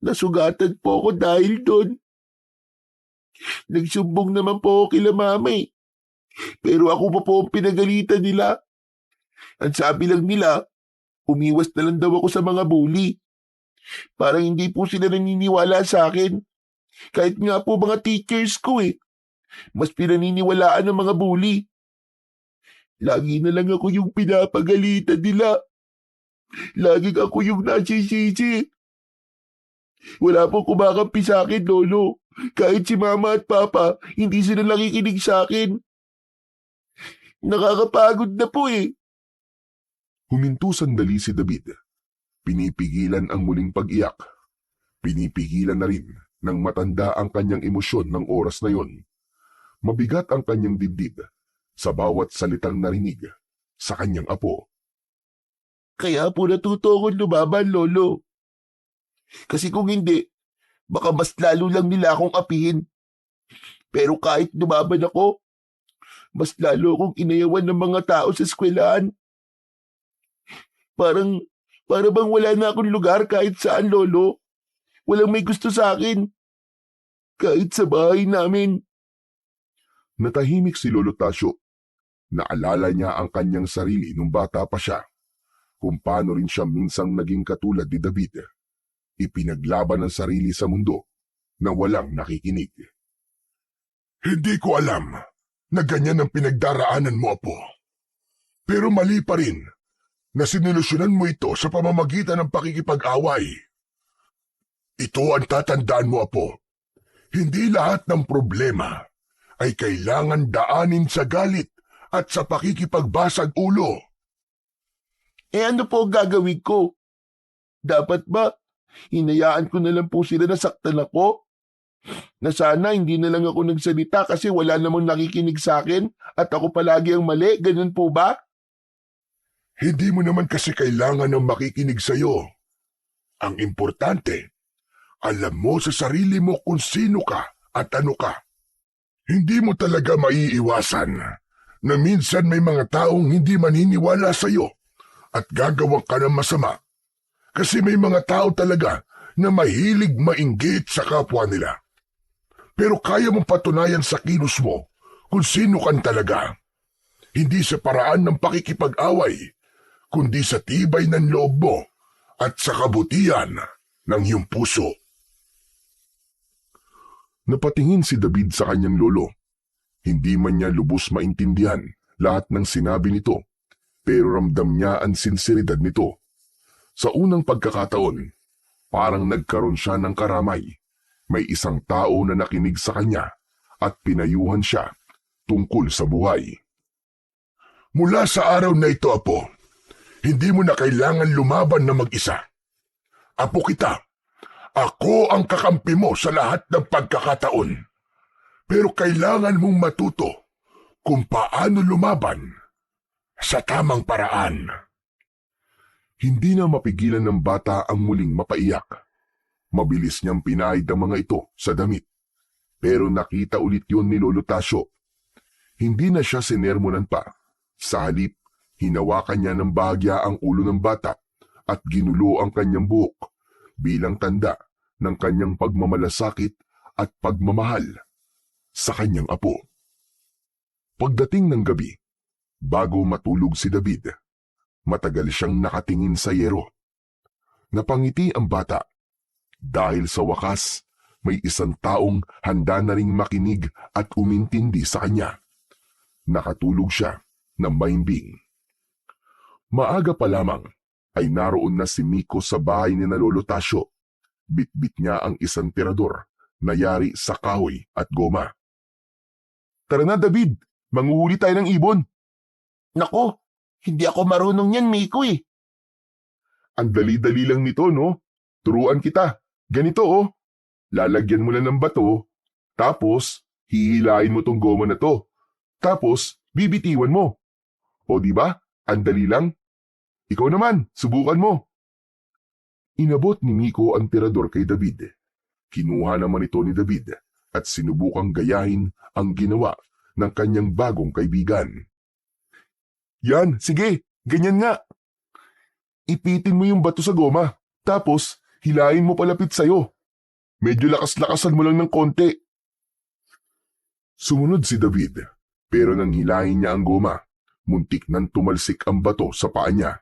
Nasugatan po ako dahil doon. Nagsumbong naman po ako kila mama eh. Pero ako pa po ang pinagalitan nila. Ang sabi lang nila, umiwas na lang daw ako sa mga bully. Parang hindi po sila naniniwala sa akin. Kahit nga po mga teachers ko eh. Mas pinaniniwalaan ng mga bully. Lagi na lang ako yung pinapagalitan nila. Laging ako yung nasisisi. Wala pong kumakampi sa akin, Lolo. Kahit si Mama at Papa, hindi sila nakikinig sa akin. Nakakapagod na po eh. Huminto sandali si David. Pinipigilan ang muling pag-iyak. Pinipigilan na rin ng matanda ang kanyang emosyon ng oras na yon. Mabigat ang kanyang dibdib sa bawat salitang narinig sa kanyang apo. Kaya po natuto akong lumaban, Lolo. Kasi kung hindi, baka mas lalo lang nila akong apihin. Pero kahit lumaban ako, mas lalo akong inayawan ng mga tao sa eskwelahan. Para bang wala na akong lugar kahit saan, Lolo. Walang may gusto sa akin. Kahit sa bahay namin. Natahimik si Lolo Tasyo. Naalala niya ang kanyang sarili nung bata pa siya, kung paano rin siya minsang naging katulad ni David. Ipinaglaban ang sarili sa mundo na walang nakikinig. Hindi ko alam na ganyan ang pinagdaraanan mo, Apo. Pero mali pa rin na sinilusyonan mo ito sa pamamagitan ng pakikipag-away. Ito ang tatandaan mo, Apo. Hindi lahat ng problema ay kailangan daanin sa galit at sa pakikipagbasag ulo. Ano po ang gagawin ko? Dapat ba hinayaan ko na lang po sila na saktan ako? Na sana hindi na lang ako nagsalita kasi wala namang nakikinig sa akin at ako palagi ang mali, ganun po ba? Hindi mo naman kasi kailangan ng makikinig sa'yo. Ang importante, alam mo sa sarili mo kung sino ka at ano ka. Hindi mo talaga maiiwasan na minsan may mga taong hindi maniniwala sa'yo at gagawa ka ng masama. Kasi may mga tao talaga na mahilig mainggit sa kapwa nila. Pero kaya mong patunayan sa kilos mo kung sino kan talaga. Hindi sa paraan ng pakikipag-away, kundi sa tibay ng loob mo at sa kabutihan ng iyong puso. Napatingin si David sa kanyang lolo. Hindi man niya lubos maintindihan lahat ng sinabi nito, pero ramdam niya ang sinseridad nito. Sa unang pagkakataon, parang nagkaroon siya ng karamay. May isang tao na nakinig sa kanya at pinayuhan siya tungkol sa buhay. Mula sa araw na ito, Apo, hindi mo na kailangan lumaban na mag-isa. Apo kita, ako ang kakampi mo sa lahat ng pagkakataon. Pero kailangan mong matuto kung paano lumaban sa tamang paraan. Hindi na mapigilan ng bata ang muling mapaiyak. Mabilis niyang pinahid ang mga ito sa damit. Pero nakita ulit yun ni Lolo Tasyo. Hindi na siya sinermonan pa. Sa halip, hinawakan niya ng bahagya ang ulo ng bata at ginulo ang kanyang buhok bilang tanda ng kanyang pagmamalasakit at pagmamahal sa kanyang apo. Pagdating ng gabi, bago matulog si David, matagal siyang nakatingin sa yero. Napangiti ang bata dahil sa wakas may isang taong handa na ring makinig at umintindi sa kanya. Nakatulog siya ng mahimbing. Maaga pa lamang ay naroon na si Miko sa bahay ni na Lolo Tasyo. Bitbit niya ang isang tirador na yari sa kahoy at goma. Tara na, David, manguhuli tayo ng ibon. Nako, hindi ako marunong yan, Miko eh. Ang dali-dali lang nito, no? Turuan kita. Ganito, oh. Lalagyan mo lang ng bato, tapos hihilain mo tong goma na to. Tapos, bibitiwan mo. O di ba? Ang dali lang. Ikaw naman, subukan mo. Inabot ni Miko ang tirador kay David. Kinuha naman ito ni David at sinubukang gayahin ang ginawa ng kanyang bagong kaibigan. Yan, sige, ganyan nga. Ipitin mo yung bato sa goma, tapos hilahin mo palapit sa'yo. Medyo lakas-lakasan mo lang ng konti. Sumunod si David, pero nang hilahin niya ang goma, muntik nang tumalsik ang bato sa paa niya.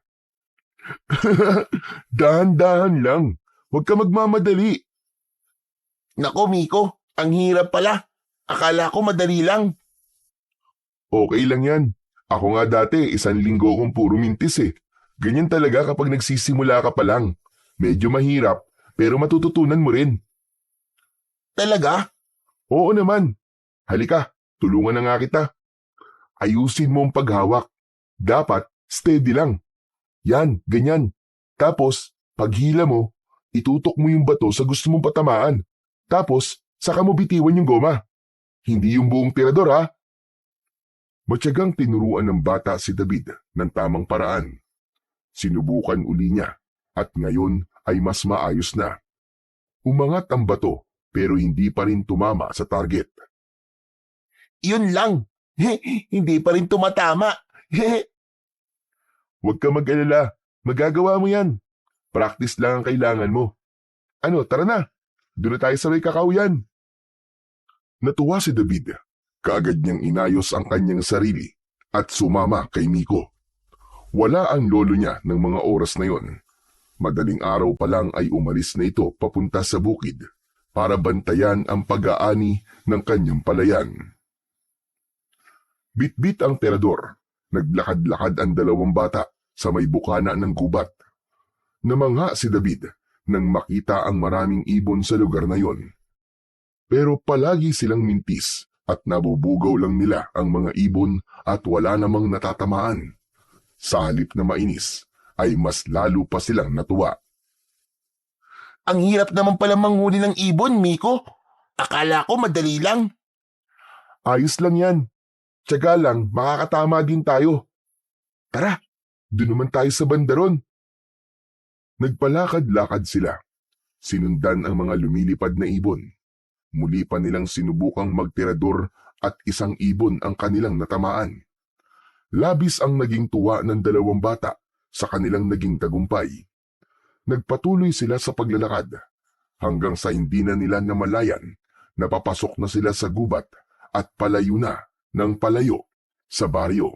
Dahan-dahan lang, huwag ka magmamadali. Nako, Miko, ang hirap pala. Akala ko madali lang. Okay lang yan. Ako nga dati, 1 linggo kong puro mintis eh. Ganyan talaga kapag nagsisimula ka pa lang. Medyo mahirap, pero matututunan mo rin. Talaga? Oo naman. Halika, tulungan na nga kita. Ayusin mo ang paghawak. Dapat steady lang. Yan, ganyan. Tapos, paghila mo, itutok mo yung bato sa gusto mong patamaan. Tapos, saka mo bitiwan yung goma. Hindi yung buong tirador, ha? Matyagang tinuruan ng bata si David ng tamang paraan. Sinubukan uli niya at ngayon ay mas maayos na. Umangat ang bato pero hindi pa rin tumama sa target. Yun lang. Hindi pa rin tumatama. Huwag ka mag-alala, magagawa mo yan. Practice lang ang kailangan mo. Ano, tara na. Doon na tayo sa may kakauyan. Natuwa si David. Kaagad niyang inayos ang kanyang sarili at sumama kay Miko. Wala ang lolo niya ng mga oras na yon. Madaling araw pa lang ay umalis na ito papunta sa bukid para bantayan ang pag-aani ng kanyang palayan. Bitbit ang terador. Naglakad-lakad ang dalawang bata sa may bukana ng gubat. Namangha si David nang makita ang maraming ibon sa lugar na yon. Pero palagi silang mintis at nabubugaw lang nila ang mga ibon at wala namang natatamaan. Sa halip na mainis, ay mas lalo pa silang natuwa. Ang hirap naman pala manghuli ng ibon, Miko. Akala ko madali lang. Ayos lang yan. Tiyaga lang, makakatama din tayo. Tara, doon naman tayo sa bandaron. Nagpalakad-lakad sila. Sinundan ang mga lumilipad na ibon. Muli pa nilang sinubukang magtirador at isang ibon ang kanilang natamaan. Labis ang naging tuwa ng dalawang bata sa kanilang naging tagumpay. Nagpatuloy sila sa paglalakad hanggang sa hindi na nila namalayan na papasok na sila sa gubat at palayo na ng palayo sa baryo.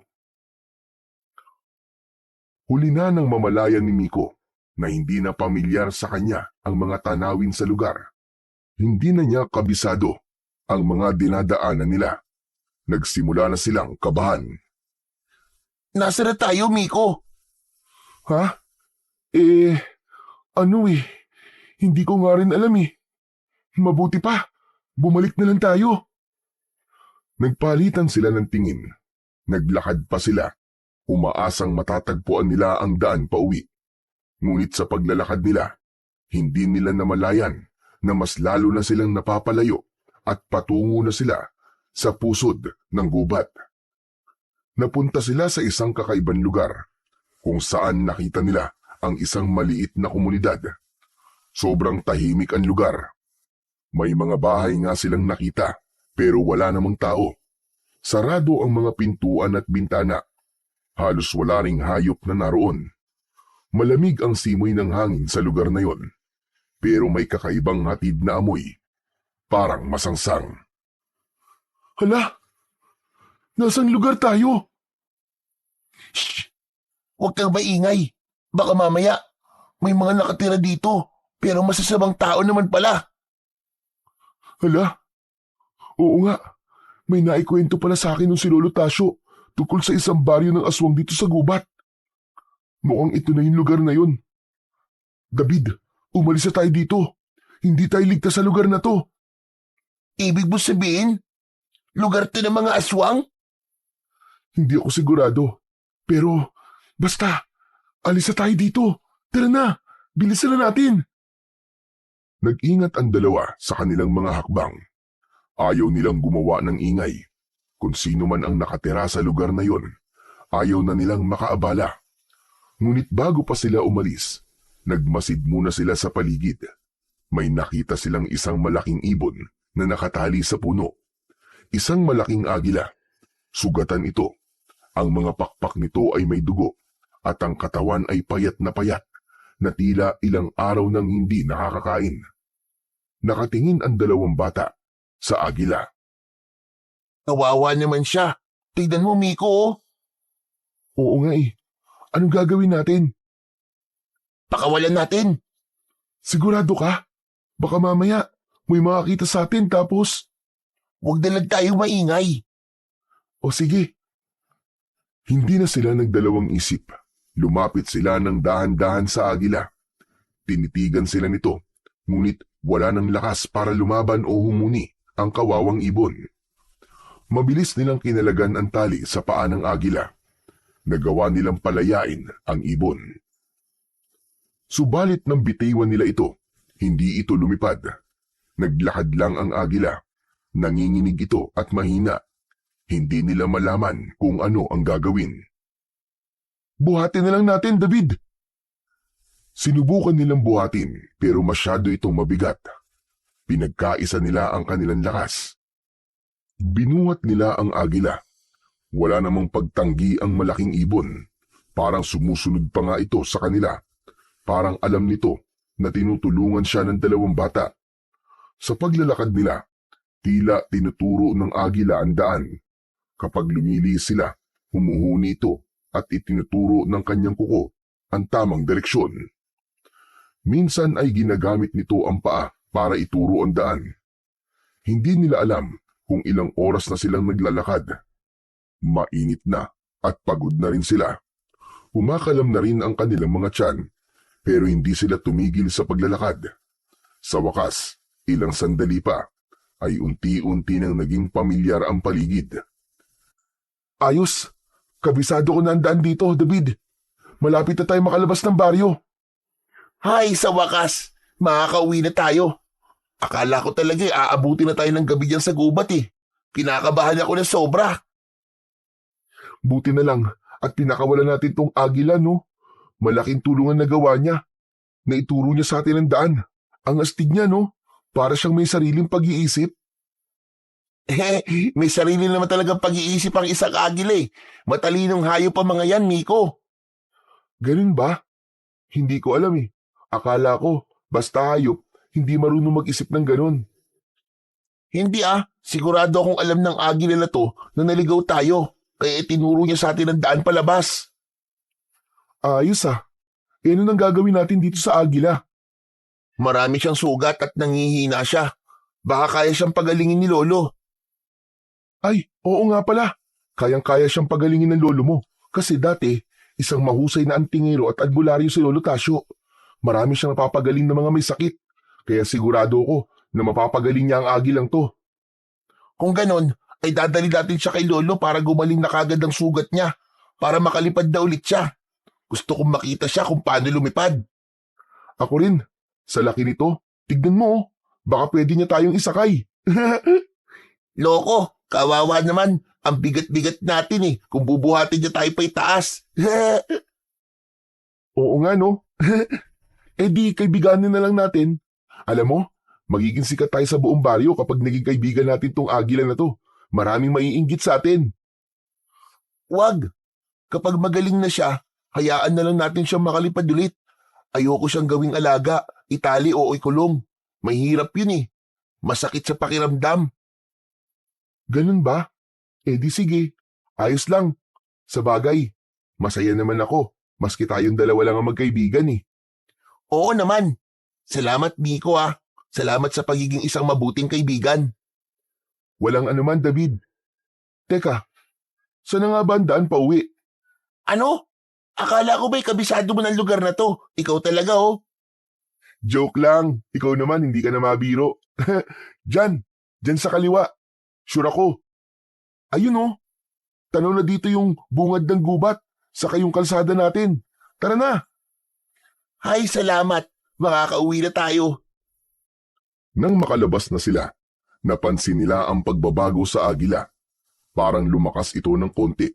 Huli na ng mamalayan ni Miko na hindi na pamilyar sa kanya ang mga tanawin sa lugar. Hindi na niya kabisado ang mga dinadaanan nila. Nagsimula na silang kabahan. Nasa na tayo, Miko? Ha? Hindi ko nga rin alam eh. Mabuti pa, bumalik na lang tayo. Nagpalitan sila ng tingin. Naglakad pa sila. Umaasang matatagpuan nila ang daan pauwi. Ngunit sa paglalakad nila, hindi nila namalayan na mas lalo na silang napapalayo at patungo na sila sa pusod ng gubat. Napunta sila sa isang kakaibang lugar kung saan nakita nila ang isang maliit na komunidad. Sobrang tahimik ang lugar. May mga bahay nga silang nakita pero wala namang tao. Sarado ang mga pintuan at bintana. Halos wala ring hayop na naroon. Malamig ang simoy ng hangin sa lugar na yon. Pero may kakaibang hatid na amoy. Parang masangsang. Hala! Nasang lugar tayo? Shh! Huwag kang maingay. Baka mamaya may mga nakatira dito pero masasamang tao naman pala. Hala? Oo nga. May naikwento pala sa akin ng si Lolo Tasyo tungkol sa isang baryo ng aswang dito sa gubat. Mukhang ito na yung lugar na yun. David, umalis na tayo dito. Hindi tayo ligtas sa lugar na to. Ibig mo sabihin, lugar to ng mga aswang? Hindi ako sigurado. Pero, basta, alis na tayo dito. Tara na, bilisan na natin. Nag-ingat ang dalawa sa kanilang mga hakbang. Ayaw nilang gumawa ng ingay. Kung sino man ang nakatira sa lugar na yon, ayaw na nilang makaabala. Ngunit bago pa sila umalis, nagmasid muna sila sa paligid. May nakita silang isang malaking ibon na nakatali sa puno. Isang malaking agila. Sugatan ito. Ang mga pakpak nito ay may dugo at ang katawan ay payat na tila ilang araw nang hindi nakakakain. Nakatingin ang dalawang bata sa agila. Kawawa naman siya. Tignan mo, Miko. Oh. Oo nga eh. Anong gagawin natin? Pakawalan natin. Sigurado ka? Baka mamaya may makakita sa atin tapos... Huwag na lang tayo maingay. O sige. Hindi na sila nagdalawang isip. Lumapit sila ng dahan-dahan sa agila. Tinitigan sila nito, ngunit wala ng lakas para lumaban o humuni ang kawawang ibon. Mabilis nilang kinalagan ang tali sa paa ng agila. Nagawa nilang palayain ang ibon. Subalit nang bitiwan nila ito, hindi ito lumipad. Naglakad lang ang agila. Nanginginig ito at mahina. Hindi nila malaman kung ano ang gagawin. Buhatin na lang natin, David. Sinubukan nilang buhatin pero masyado itong mabigat. Pinagkaisa nila ang kanilang lakas. Binuhat nila ang agila. Wala namang pagtanggi ang malaking ibon. Parang sumusunod pa nga ito sa kanila. Parang alam nito na tinutulungan siya ng dalawang bata. Sa paglalakad nila, tila tinuturo ng agila ang daan. Kapag lumili sila, Humuhuni ito at itinuturo ng kanyang kuko ang tamang direksyon. Minsan ay ginagamit nito ang paa para ituro ang daan. Hindi nila alam kung ilang oras na silang naglalakad. Mainit na at pagod na rin sila. Kumakalam na rin ang kanilang mga tiyan, pero hindi sila tumigil sa paglalakad. Sa wakas, ilang sandali pa, ay unti-unti nang naging pamilyar ang paligid. Ayos! Kabisado ko na ang daan dito, David. Malapit na tayo makalabas ng baryo. Hay, sa wakas, makakauwi na tayo. Akala ko talaga aabuti na tayo ng gabi dyan sa gubat eh. Kinakabahan ako ng sobra. Buti na lang at pinakawalan natin tong agila, no? Malaking tulungan na gawa niya. Naituro niya sa atin ang daan. Ang astig niya, no? Para siyang may sariling pag-iisip. May sarili naman talagang pag-iisip ang isang agila eh. Matalinong hayop pa mga yan, Miko. Ganun ba? Hindi ko alam eh. Akala ko, basta hayop, hindi marunong mag-isip ng ganun. Hindi sigurado akong alam ng agila na to na naligaw tayo. Kaya itinuro niya sa atin ang daan palabas. Ayos ano nang gagawin natin dito sa agila? Marami siyang sugat at nangihina siya. Baka kaya siyang pagalingin ni Lolo. Ay, oo nga pala. Kayang-kaya siyang pagalingin ng lolo mo. Kasi dati, isang mahusay na antingero at albularyo si Lolo Tasio. Marami siyang napapagaling ng mga may sakit. Kaya sigurado ko na mapapagaling niya ang agilang to. Kung ganon, ay dadali natin siya kay Lolo para gumaling na kagad ang sugat niya. Para makalipad na ulit siya. Gusto kong makita siya kung paano lumipad. Ako rin. Sa laki nito, tignan mo. Baka pwede niya tayong isakay. Loko, kawawa naman. Ang bigat-bigat natin kung bubuhatin niya tayo pa'y taas. Oo nga no. Di kaibiganin na lang natin. Alam mo, magiging sikat tayo sa buong baryo kapag naging kaibigan natin tong agila na to. Maraming maiinggit sa atin. Wag. Kapag magaling na siya, hayaan na lang natin siyang makalipad ulit. Ayoko siyang gawing alaga, itali o ikulong. Mahirap yun Masakit sa pakiramdam. Ganun ba? Di sige. Ayos lang. Sa bagay, masaya naman ako. Maski tayong dalawa lang ang magkaibigan Oo naman. Salamat, Miko Salamat sa pagiging isang mabuting kaibigan. Walang anuman, David. Teka, saan na nga ba ang daan pa uwi? Ano? Akala ko ba'y kabisado mo ng lugar na to? Ikaw talaga Joke lang. Ikaw naman, hindi ka na mabiro. Diyan sa kaliwa. Sure ako. Ayun Tanaw na dito yung bungad ng gubat, saka yung kalsada natin. Tara na. Hay, salamat. Makakauwi na tayo. Nang makalabas na sila, napansin nila ang pagbabago sa agila. Parang lumakas ito ng konti.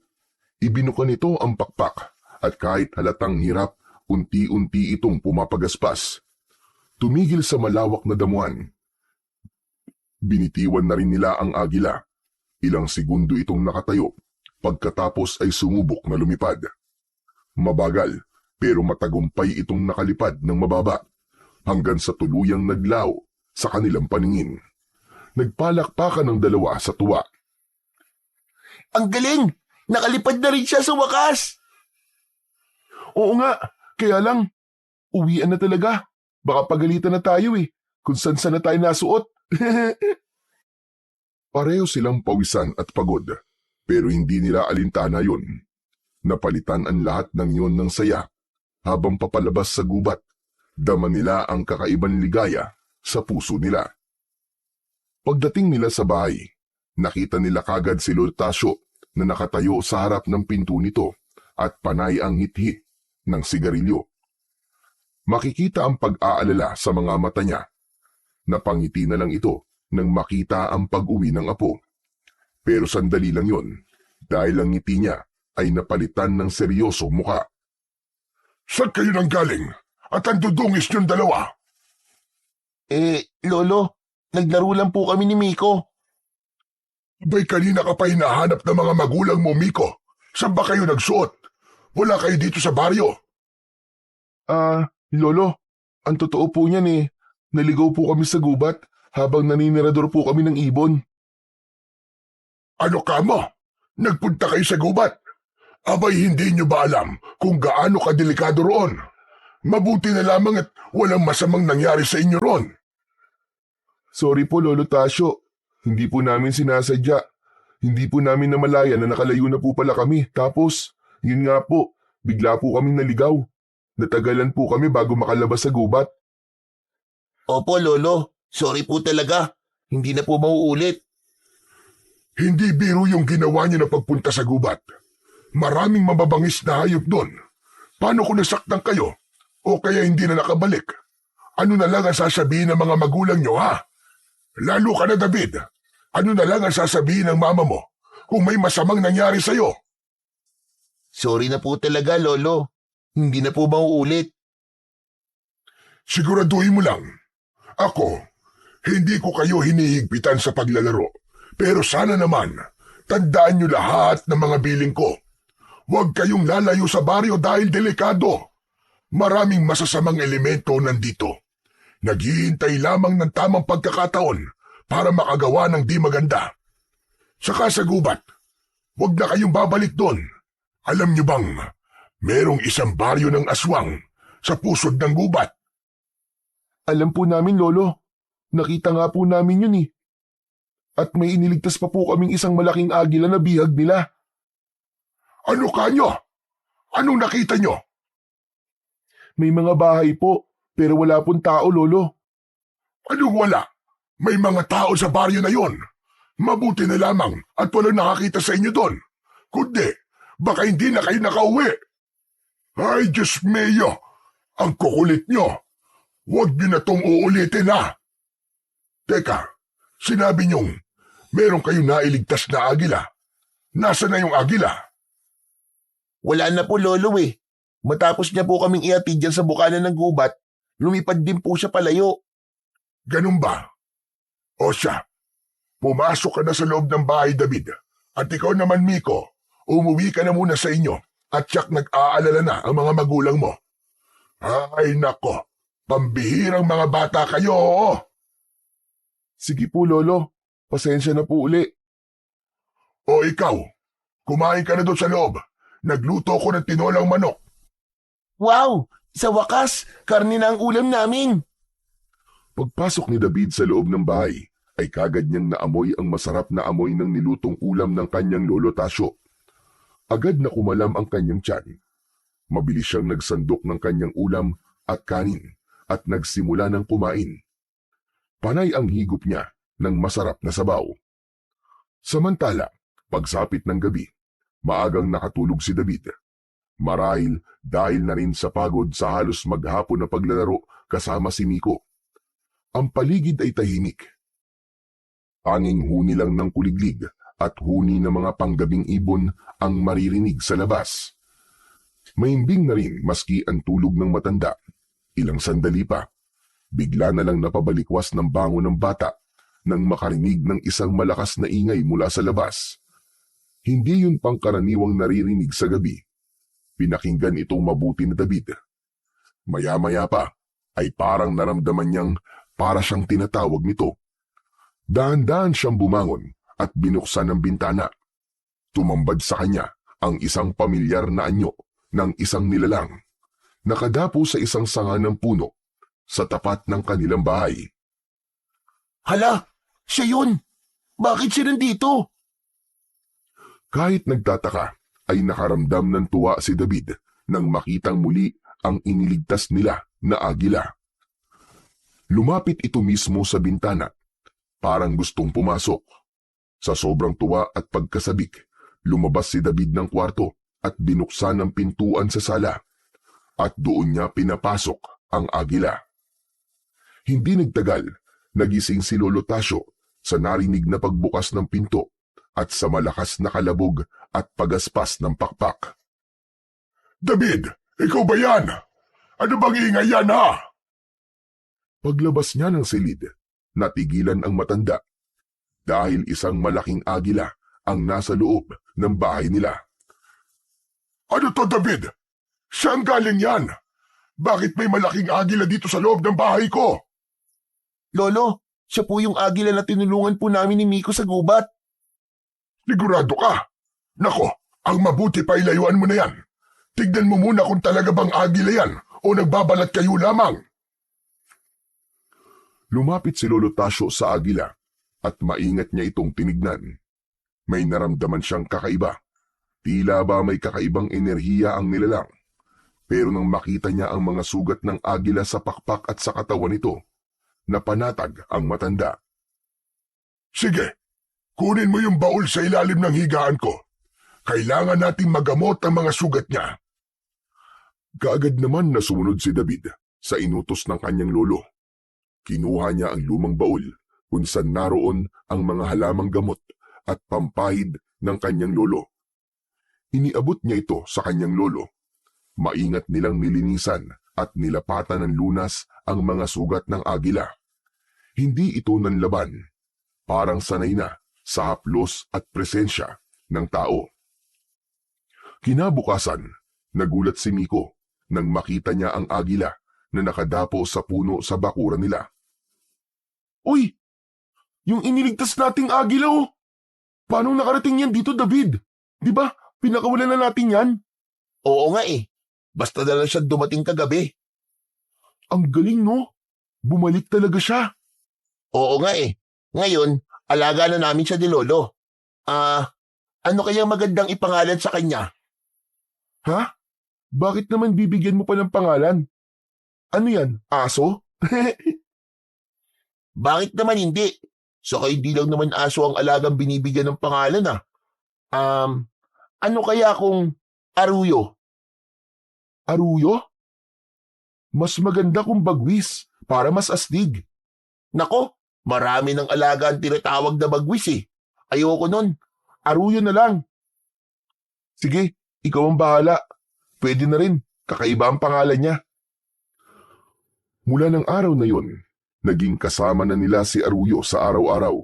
Ibinuka nito ang pakpak at kahit halatang hirap, unti-unti itong pumapagaspas. Tumigil sa malawak na damuhan. Binitiwan na rin nila ang agila. Ilang segundo itong nakatayo, pagkatapos ay sumubok na lumipad. Mabagal, pero matagumpay itong nakalipad ng mababa, hanggang sa tuluyang naglaw sa kanilang paningin. Nagpalakpakan ng dalawa sa tuwa. Ang galing! Nakalipad na rin siya sa wakas! Oo nga, kaya lang, uwian na talaga. Baka pagalitan na tayo kung saan na tayo nasuot. Pareho silang pawisan at pagod, pero hindi nila alintana yun. Napalitan ang lahat ng yon ng saya. Habang papalabas sa gubat, dama nila ang kakaibang ligaya sa puso nila. Pagdating nila sa bahay, nakita nila kagad si Lolo Tasio na nakatayo sa harap ng pinto nito at panay ang hit-hit ng sigarilyo. Makikita ang pag-aalala sa mga mata niya. Napangiti na lang ito nang makita ang pag-uwi ng apo. Pero sandali lang yon dahil ang ngiti niya ay napalitan ng seryosong muka. Saan kayo nang galing? At ang dudungis niyong dalawa? Lolo, naglaro lang po kami ni Miko. Abay kanina ka pa hinahanap ng mga magulang mo, Miko. Saan ba kayo nagsuot? Wala kayo dito sa baryo. Lolo, ang totoo po niyan naligaw po kami sa gubat habang naninirador po kami ng ibon. Ano ka mo? Nagpunta kayo sa gubat? Abay, hindi nyo ba alam kung gaano kadelikado roon? Mabuti na lamang at walang masamang nangyari sa inyo roon. Sorry po, Lolo Tasyo. Hindi po namin sinasadya. Hindi po namin namalayan na nakalayo na po pala kami. Tapos, yun nga po, bigla po kaming naligaw. Natagalan po kami bago makalabas sa gubat. Opo, Lolo. Sorry po talaga. Hindi na po mauulit. Hindi biro yung ginawa niyo na pagpunta sa gubat. Maraming mababangis na hayop doon. Paano kung nasaktan kayo? O kaya hindi na nakabalik? Ano na lang ang sasabihin ng mga magulang nyo, ha? Lalo ka na, David. Ano na lang ang sasabihin ng mama mo kung may masamang nangyari sa'yo? Sorry na po talaga, Lolo. Hindi na po mauulit. Siguraduhin mo lang. Ako, hindi ko kayo hinihigpitan sa paglalaro. Pero sana naman, tandaan nyo lahat ng mga biling ko. Huwag kayong lalayo sa baryo dahil delikado. Maraming masasamang elemento nandito. Naghihintay lamang ng tamang pagkakataon para makagawa ng di maganda. Saka sa gubat, huwag na kayong babalik doon. Alam nyo bang, merong isang baryo ng aswang sa pusod ng gubat? Alam po namin, Lolo. Nakita nga po namin yun eh. At may iniligtas pa po kaming isang malaking agila na bihag nila. Ano kanyo? Anong nakita nyo? May mga bahay po, pero wala pong tao, Lolo. Anong wala? May mga tao sa baryo na yon. Mabuti na lamang at walang nakakita sa inyo doon. Kundi, baka hindi na kayo nakauwi. Ay, Diyos mio! Ang kukulit nyo! Huwag nyo na tong uulitin, ha! Teka, sinabi nyong meron kayong nailigtas na agila. Nasaan na yung agila? Wala na po, Lolo eh. Matapos niya po kaming ihatid dyan sa bukana ng gubat, lumipad din po siya palayo. Ganun ba? O siya, pumasok ka na sa loob ng bahay, David. At ikaw naman, Miko, umuwi ka na muna sa inyo at tiyak nag-aalala na ang mga magulang mo. Ay nako, pambihirang mga bata kayo, oo. Sige po, Lolo. Pasensya na po uli. O ikaw, kumain ka na doon sa loob. Nagluto ko ng tinolang manok. Wow! Sa wakas, karne na ang ulam namin. Pagpasok ni David sa loob ng bahay, ay kagad niyang naamoy ang masarap na amoy ng nilutong ulam ng kanyang Lolo Tasyo. Agad na kumalam ang kanyang tiyan. Mabilis siyang nagsandok ng kanyang ulam at kanin at nagsimula ng kumain. Panay ang higop niya ng masarap na sabaw. Samantala, pagsapit ng gabi, maagang nakatulog si David. Marahil dahil na rin sa pagod sa halos maghapon na paglalaro kasama si Miko. Ang paligid ay tahimik. Tanging huni lang ng kuliglig at huni ng mga panggabing ibon ang maririnig sa labas. Mahimbing na rin maski ang tulog ng matanda. Ilang sandali pa, bigla na lang napabalikwas ng bango ng bata nang makarinig ng isang malakas na ingay mula sa labas. Hindi yun pangkaraniwang naririnig sa gabi. Pinakinggan itong mabuti na David. Maya-maya pa ay parang naramdaman niyang para siyang tinatawag nito. Dahan-dahan siyang bumangon at binuksan ang bintana. Tumambad sa kanya ang isang pamilyar na anyo ng isang nilalang. Nakadapo sa isang sanga ng puno sa tapat ng kanilang bahay. Hala! Siya yun! Bakit siya nandito? Kahit nagtataka, ay nakaramdam ng tuwa si David nang makitang muli ang iniligtas nila na agila. Lumapit ito mismo sa bintana, parang gustong pumasok. Sa sobrang tuwa at pagkasabik, lumabas si David ng kwarto at binuksan ang pintuan sa sala. At doon niya pinapasok ang agila. Hindi nagtagal, nagising si Lolo Tasyo sa narinig na pagbukas ng pinto at sa malakas na kalabog at pagaspas ng pakpak. David, ikaw ba yan? Ano bang ingay yan, ha? Paglabas niya ng silid, natigilan ang matanda dahil isang malaking agila ang nasa loob ng bahay nila. Ano to, David? Saan galing yan? Bakit may malaking agila dito sa loob ng bahay ko? Lolo, siya po yung agila na tinulungan po namin ni Miko sa gubat. Sigurado ka? Nako, Ang mabuti pa ilayuan mo na yan. Tignan mo muna kung talaga bang agila yan o nagbabalat kayo lamang. Lumapit si Lolo Tasyo sa agila at maingat niya itong tinignan. May naramdaman siyang kakaiba. Tila ba may kakaibang enerhiya ang nilalang. Pero nang makita niya ang mga sugat ng agila sa pakpak at sa katawan nito, napanatag ang matanda. Sige, kunin mo yung baul sa ilalim ng higaan ko. Kailangan nating magamot ang mga sugat niya. Kaagad naman na sumunod si David sa inutos ng kanyang lolo. Kinuha niya ang lumang baul kung saan naroon ang mga halamang gamot at pampahid ng kanyang lolo. Iniabot niya ito sa kanyang lolo. Maingat nilang nilinisan at nilapatan ng lunas ang mga sugat ng agila. Hindi ito nanlaban. Parang sanay na sa haplos at presensya ng tao. Kinabukasan, nagulat si Miko nang makita niya ang agila na nakadapo sa puno sa bakuran nila. Uy! Yung iniligtas nating agila oh! Paano nakarating yan dito, David? Di ba? Pinakawalan na natin yan? Oo nga eh. Basta na lang siya dumating kagabi. Ang galing no? Bumalik talaga siya. Oo nga eh. Ngayon, alaga na namin siya ni Lolo. Ano kaya magandang ipangalan sa kanya? Ha? Bakit naman bibigyan mo pa ng pangalan? Ano yan? Aso? Bakit naman hindi? Saka hindi lang naman aso ang alagang binibigyan ng pangalan ah. Ano kaya kung Aruyo? Aruyo? Mas maganda kung Bagwis para mas astig. Nako, marami ng alaga ang tinatawag na Bagwis eh. Ayoko nun. Aruyo na lang. Sige, ikaw ang bahala. Pwede na rin, kakaiba ang pangalan niya. Mula ng araw na yon, naging kasama na nila si Aruyo sa araw-araw.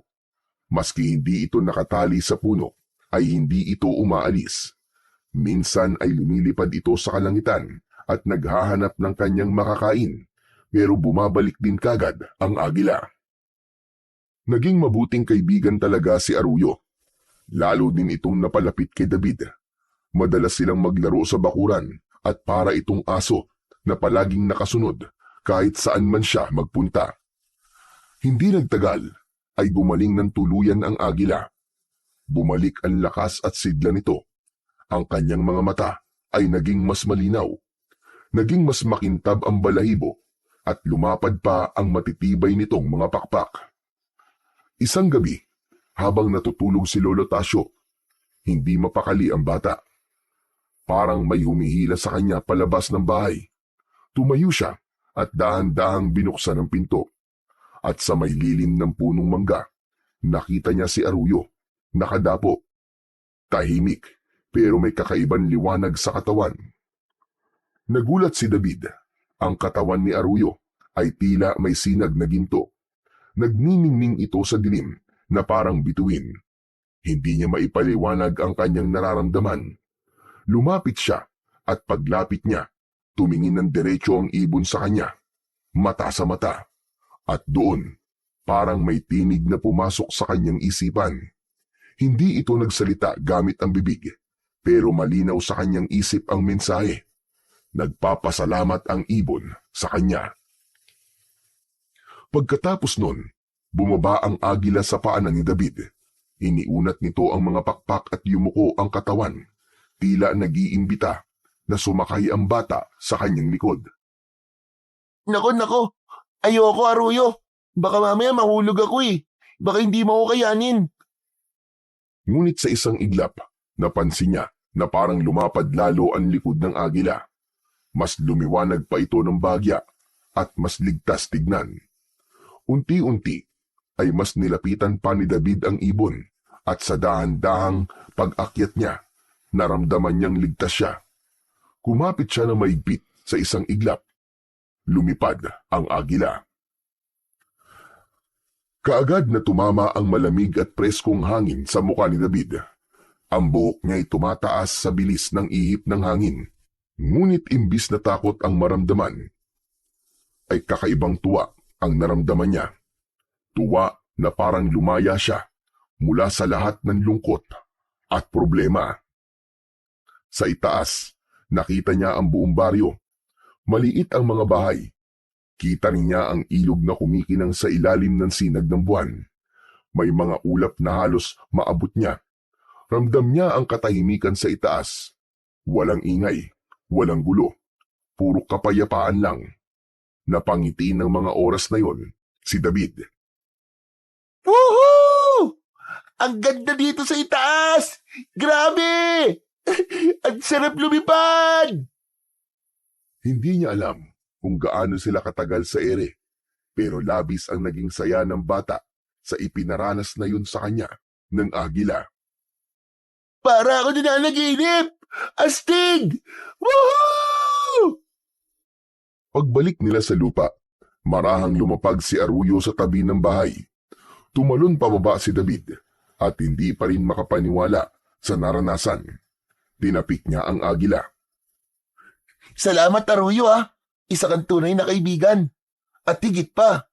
Maski hindi ito nakatali sa puno, ay hindi ito umaalis. Minsan ay lumilipad ito sa kalangitan at naghahanap ng kanyang makakain, pero bumabalik din kagad ang agila. Naging mabuting kaibigan talaga si Aruyo. Lalo din itong napalapit kay David. Madalas silang maglaro sa bakuran at para itong aso na palaging nakasunod kahit saan man siya magpunta. Hindi nagtagal ay gumaling ng tuluyan ang agila. Bumalik ang lakas at sigla nito. Ang kanyang mga mata ay naging mas malinaw. Naging mas makintab ang balahibo at lumapad pa ang matitibay nitong mga pakpak. Isang gabi, habang natutulog si Lolo Tasyo, hindi mapakali ang bata. Parang may humihila sa kanya palabas ng bahay. Tumayo siya at dahan-dahang binuksan ang pinto. At sa may lilim ng punong mangga, nakita niya si Aruyo, nakadapo. Tahimik, pero may kakaibang liwanag sa katawan. Nagulat si David. Ang katawan ni Aruyo ay tila may sinag na ginto. Nagniningning ito sa dilim na parang bituin. Hindi niya maipaliwanag ang kanyang nararamdaman. Lumapit siya at paglapit niya, tumingin ng diretso ang ibon sa kanya, mata sa mata. At doon, parang may tinig na pumasok sa kanyang isipan. Hindi ito nagsalita gamit ang bibig, pero malinaw sa kanyang isip ang mensahe. Nagpapasalamat ang ibon sa kanya. Pagkatapos nun, bumaba ang agila sa paanan ni David. Iniunat nito ang mga pakpak at yumuko ang katawan. Tila nag-iimbita na sumakay ang bata sa kanyang likod. Nako, ayoko Aruyo. Baka mamaya mahulog ako eh. Baka hindi mo ako kayanin. Ngunit sa isang iglap, napansin niya na parang lumapad lalo ang likod ng agila. Mas lumiwanag pa ito ng bagya at mas ligtas tignan. Unti-unti ay mas nilapitan pa ni David ang ibon at sa dahan-dahang pag-akyat niya, naramdaman niyang ligtas siya. Kumapit siya na maigpit sa isang iglap. Lumipad ang agila. Kaagad na tumama ang malamig at preskong hangin sa mukha ni David. Ang buhok niya ay tumataas sa bilis ng ihip ng hangin. Ngunit imbis na takot ang maramdaman, ay kakaibang tuwa ang naramdaman niya. Tuwa na parang lumaya siya mula sa lahat ng lungkot at problema. Sa itaas, nakita niya ang buong baryo. Maliit ang mga bahay. Kita rin niya ang ilog na kumikinang sa ilalim ng sinag ng buwan. May mga ulap na halos maabot niya. Ramdam niya ang katahimikan sa itaas. Walang ingay, walang gulo, puro kapayapaan lang. Napangiti ng mga oras na yon si David. Woohoo! Ang ganda dito sa itaas! Grabe! Ang sarap lumipad! Hindi niya alam kung gaano sila katagal sa ere, pero labis ang naging saya ng bata sa ipinaranas na yun sa kanya ng agila. Para ako nananaginip! Astig! Woohoo! Pagbalik nila sa lupa, marahang lumapag si Arroyo sa tabi ng bahay. Tumalon pababa si David at hindi pa rin makapaniwala sa naranasan. Tinapik niya ang agila. Salamat, Arroyo, ah. Isa kang tunay na kaibigan. At higit pa.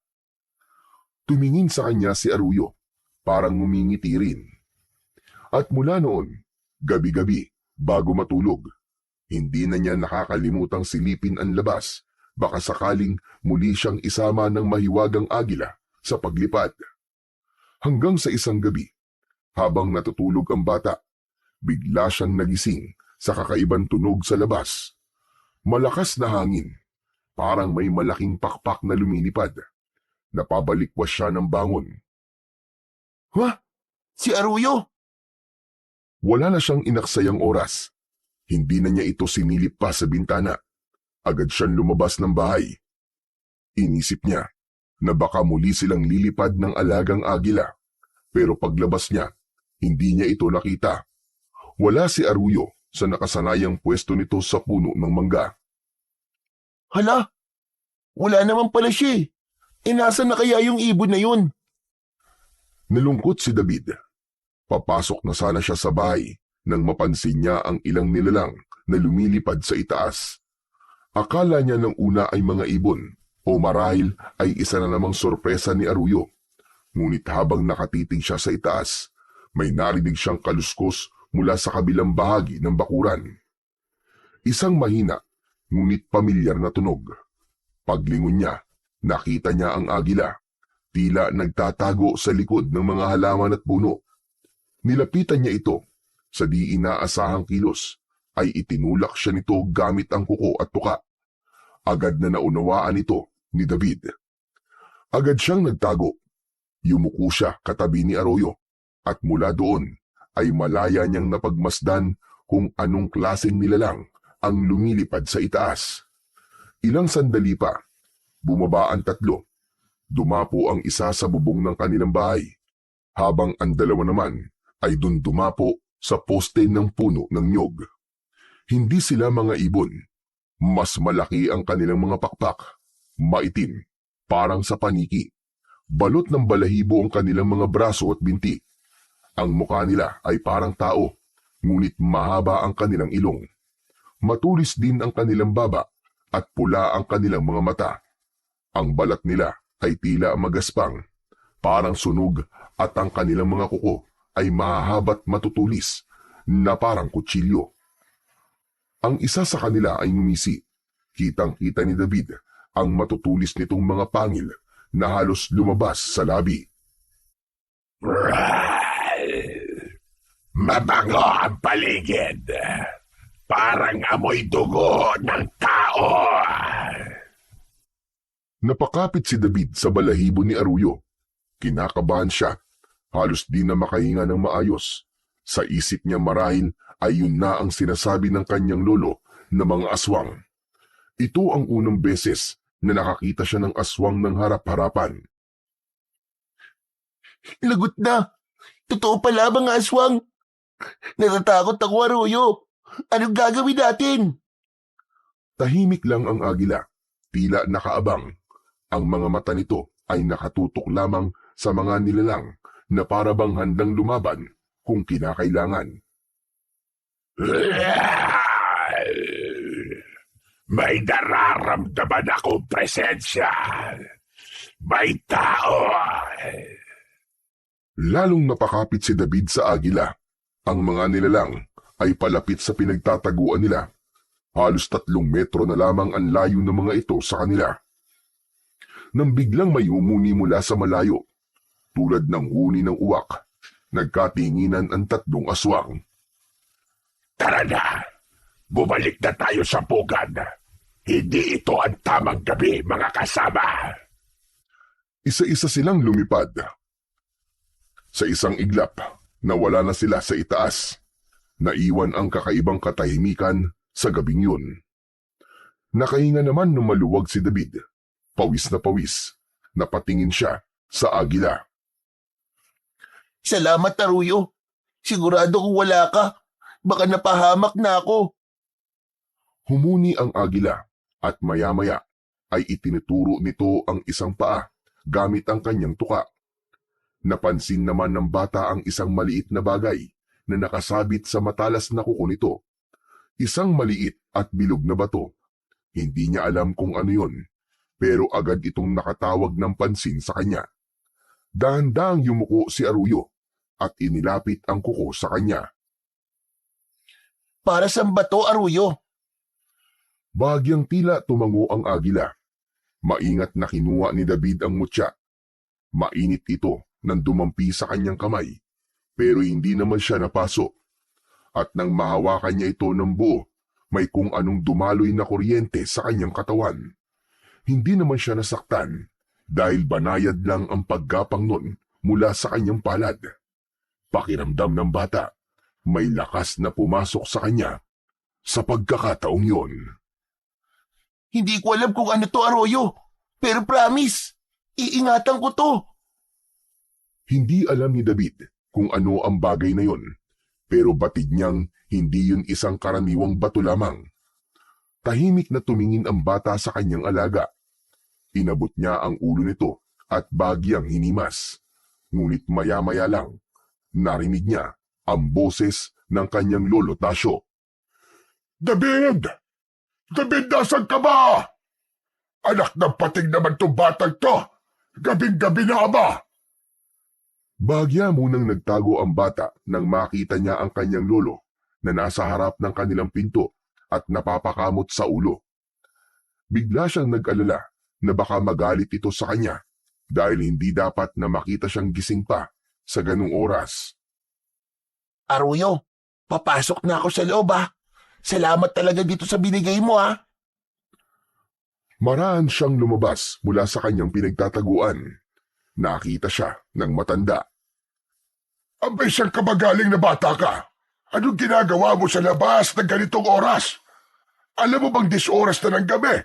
Tumingin sa kanya si Arroyo, parang ngumingiti rin. At mula noon, gabi-gabi, bago matulog, hindi na niya nakakalimutang silipin ang labas, baka sakaling muli siyang isama ng mahiwagang agila sa paglipad. Hanggang sa isang gabi, habang natutulog ang bata, bigla siyang nagising sa kakaibang tunog sa labas. Malakas na hangin, parang may malaking pakpak na lumilipad. Napabalikwas siya ng bangon. Ha? Si Arroyo? Wala na siyang inaksayang oras. Hindi na niya ito sinilip pa sa bintana. Agad siyang lumabas ng bahay. Inisip niya na baka muli silang lilipad ng alagang agila. Pero paglabas niya, hindi niya ito nakita. Wala si Arroyo sa nakasanayang pwesto nito sa puno ng mangga. Hala? Wala naman pala siya eh. Nasaan na kaya yung ibon na yun? Nalungkot si David. Papasok na sana siya sa bahay nang mapansin niya ang ilang nilalang na lumilipad sa itaas. Akala niya ng una ay mga ibon o marahil ay isa na namang sorpresa ni Arroyo. Ngunit habang nakatitig siya sa itaas, may narinig siyang kaluskos mula sa kabilang bahagi ng bakuran. Isang mahina, ngunit pamilyar na tunog. Paglingon niya, nakita niya ang agila, tila nagtatago sa likod ng mga halaman at puno. Nilapitan niya ito, sa di inaasahang kilos, ay itinulak siya nito gamit ang kuko at tuka. Agad na naunawaan ito ni David. Agad siyang nagtago. Yumuko siya katabi ni Arroyo, at mula doon ay malaya niyang napagmasdan kung anong klaseng nilalang ang lumilipad sa itaas. Ilang sandali pa, bumaba ang tatlo. Dumapo ang isa sa bubong ng kanilang bahay, habang ang dalawa naman ay dun dumapo sa poste ng puno ng nyog. Hindi sila mga ibon. Mas malaki ang kanilang mga pakpak, maitim, parang sa paniki. Balot ng balahibo ang kanilang mga braso at binti. Ang mukha nila ay parang tao, ngunit mahaba ang kanilang ilong. Matulis din ang kanilang baba at pula ang kanilang mga mata. Ang balat nila ay tila magaspang, parang sunog, at ang kanilang mga kuko ay mahahaba't matutulis na parang kutsilyo. Ang isa sa kanila ay ngumisi. Kitang-kita ni David ang matutulis nitong mga pangil na halos lumabas sa labi. Mabango ang paligid. Parang amoy dugo ng tao. Napakapit si David sa balahibo ni Arroyo. Kinakabahan siya. Halos di na makahinga ng maayos. Sa isip niya marahil ay yun na ang sinasabi ng kanyang lolo na mga aswang. Ito ang unang beses na nakakita siya ng aswang ng harap-harapan. Lagot na. Totoo pala bang aswang? Natatakot ako, Arroyo. Anong gagawin natin? Tahimik lang ang agila, tila nakaabang. Ang mga mata nito ay nakatutok lamang sa mga nilalang na parabang handang lumaban kung kinakailangan. May nararamdaman akong presensya. May tao. Lalong napakapit si David sa agila. Ang mga nilalang ay palapit sa pinagtataguan nila. Halos 3 metro na lamang ang layo ng mga ito sa kanila. Nang biglang may humuni mula sa malayo, tulad ng huni ng uwak, nagkatinginan ang 3 aswang. Tara na! Bumalik na tayo sa pugad. Hindi ito ang tamang gabi, mga kasama. Isa-isa silang lumipad. Sa isang iglap, nawala na sila sa itaas. Naiwan ang kakaibang katahimikan sa gabing yun. Nakahinga naman nung maluwag si David. Pawis na pawis. Napatingin siya sa agila. Salamat, Aruyo. Sigurado kung wala ka, baka napahamak na ako. Humuni ang agila at maya-maya ay itinuturo nito ang isang paa gamit ang kanyang tuka. Napansin naman ng bata ang isang maliit na bagay na nakasabit sa matalas na kuko nito. Isang maliit at bilog na bato. Hindi niya alam kung ano yun, pero agad itong nakatawag ng pansin sa kanya. Dahan-dahang yumuko si Aruyo at inilapit ang kuko sa kanya. Para sa bato, Aruyo. Bahagyang tila tumango ang agila. Maingat na kinuha ni David ang mutya. Mainit ito nang dumampi sa kanyang kamay, pero hindi naman siya napaso. At nang mahawakan niya ito ng buo, may kung anong dumaloy na kuryente sa kanyang katawan. Hindi naman siya nasaktan dahil banayad lang ang paggapang nun mula sa kanyang palad. Pakiramdam ng bata, may lakas na pumasok sa kanya sa pagkakataong yon. Hindi ko alam kung ano to, Aruyo. Pero promise, iingatan ko to. Hindi alam ni David kung ano ang bagay na yon, pero batid niyang hindi yun isang karaniwang bato lamang. Tahimik na tumingin ang bata sa kanyang alaga. Inabot niya ang ulo nito at bagyang hinimas. Ngunit maya-maya lang, narinig niya ang boses ng kanyang lolo Tasyo. David! David, nasan ka ba? Anak ng pating naman itong batang to. Gabing-gabi na ba? Bahagya munang nagtago ang bata nang makita niya ang kanyang lolo na nasa harap ng kanilang pinto at napapakamot sa ulo. Bigla siyang nag-alala na baka magalit ito sa kanya dahil hindi dapat na makita siyang gising pa sa ganung oras. Aruyo, papasok na ako sa loob ha. Salamat talaga dito sa binigay mo ha. Maraan siyang lumabas mula sa kanyang pinagtataguan. Nakita siya ng matanda. Abay, saan ka ba galing na bata ka? Anong ginagawa mo sa labas ng ganitong oras? Alam mo bang 10 oras na ng gabi?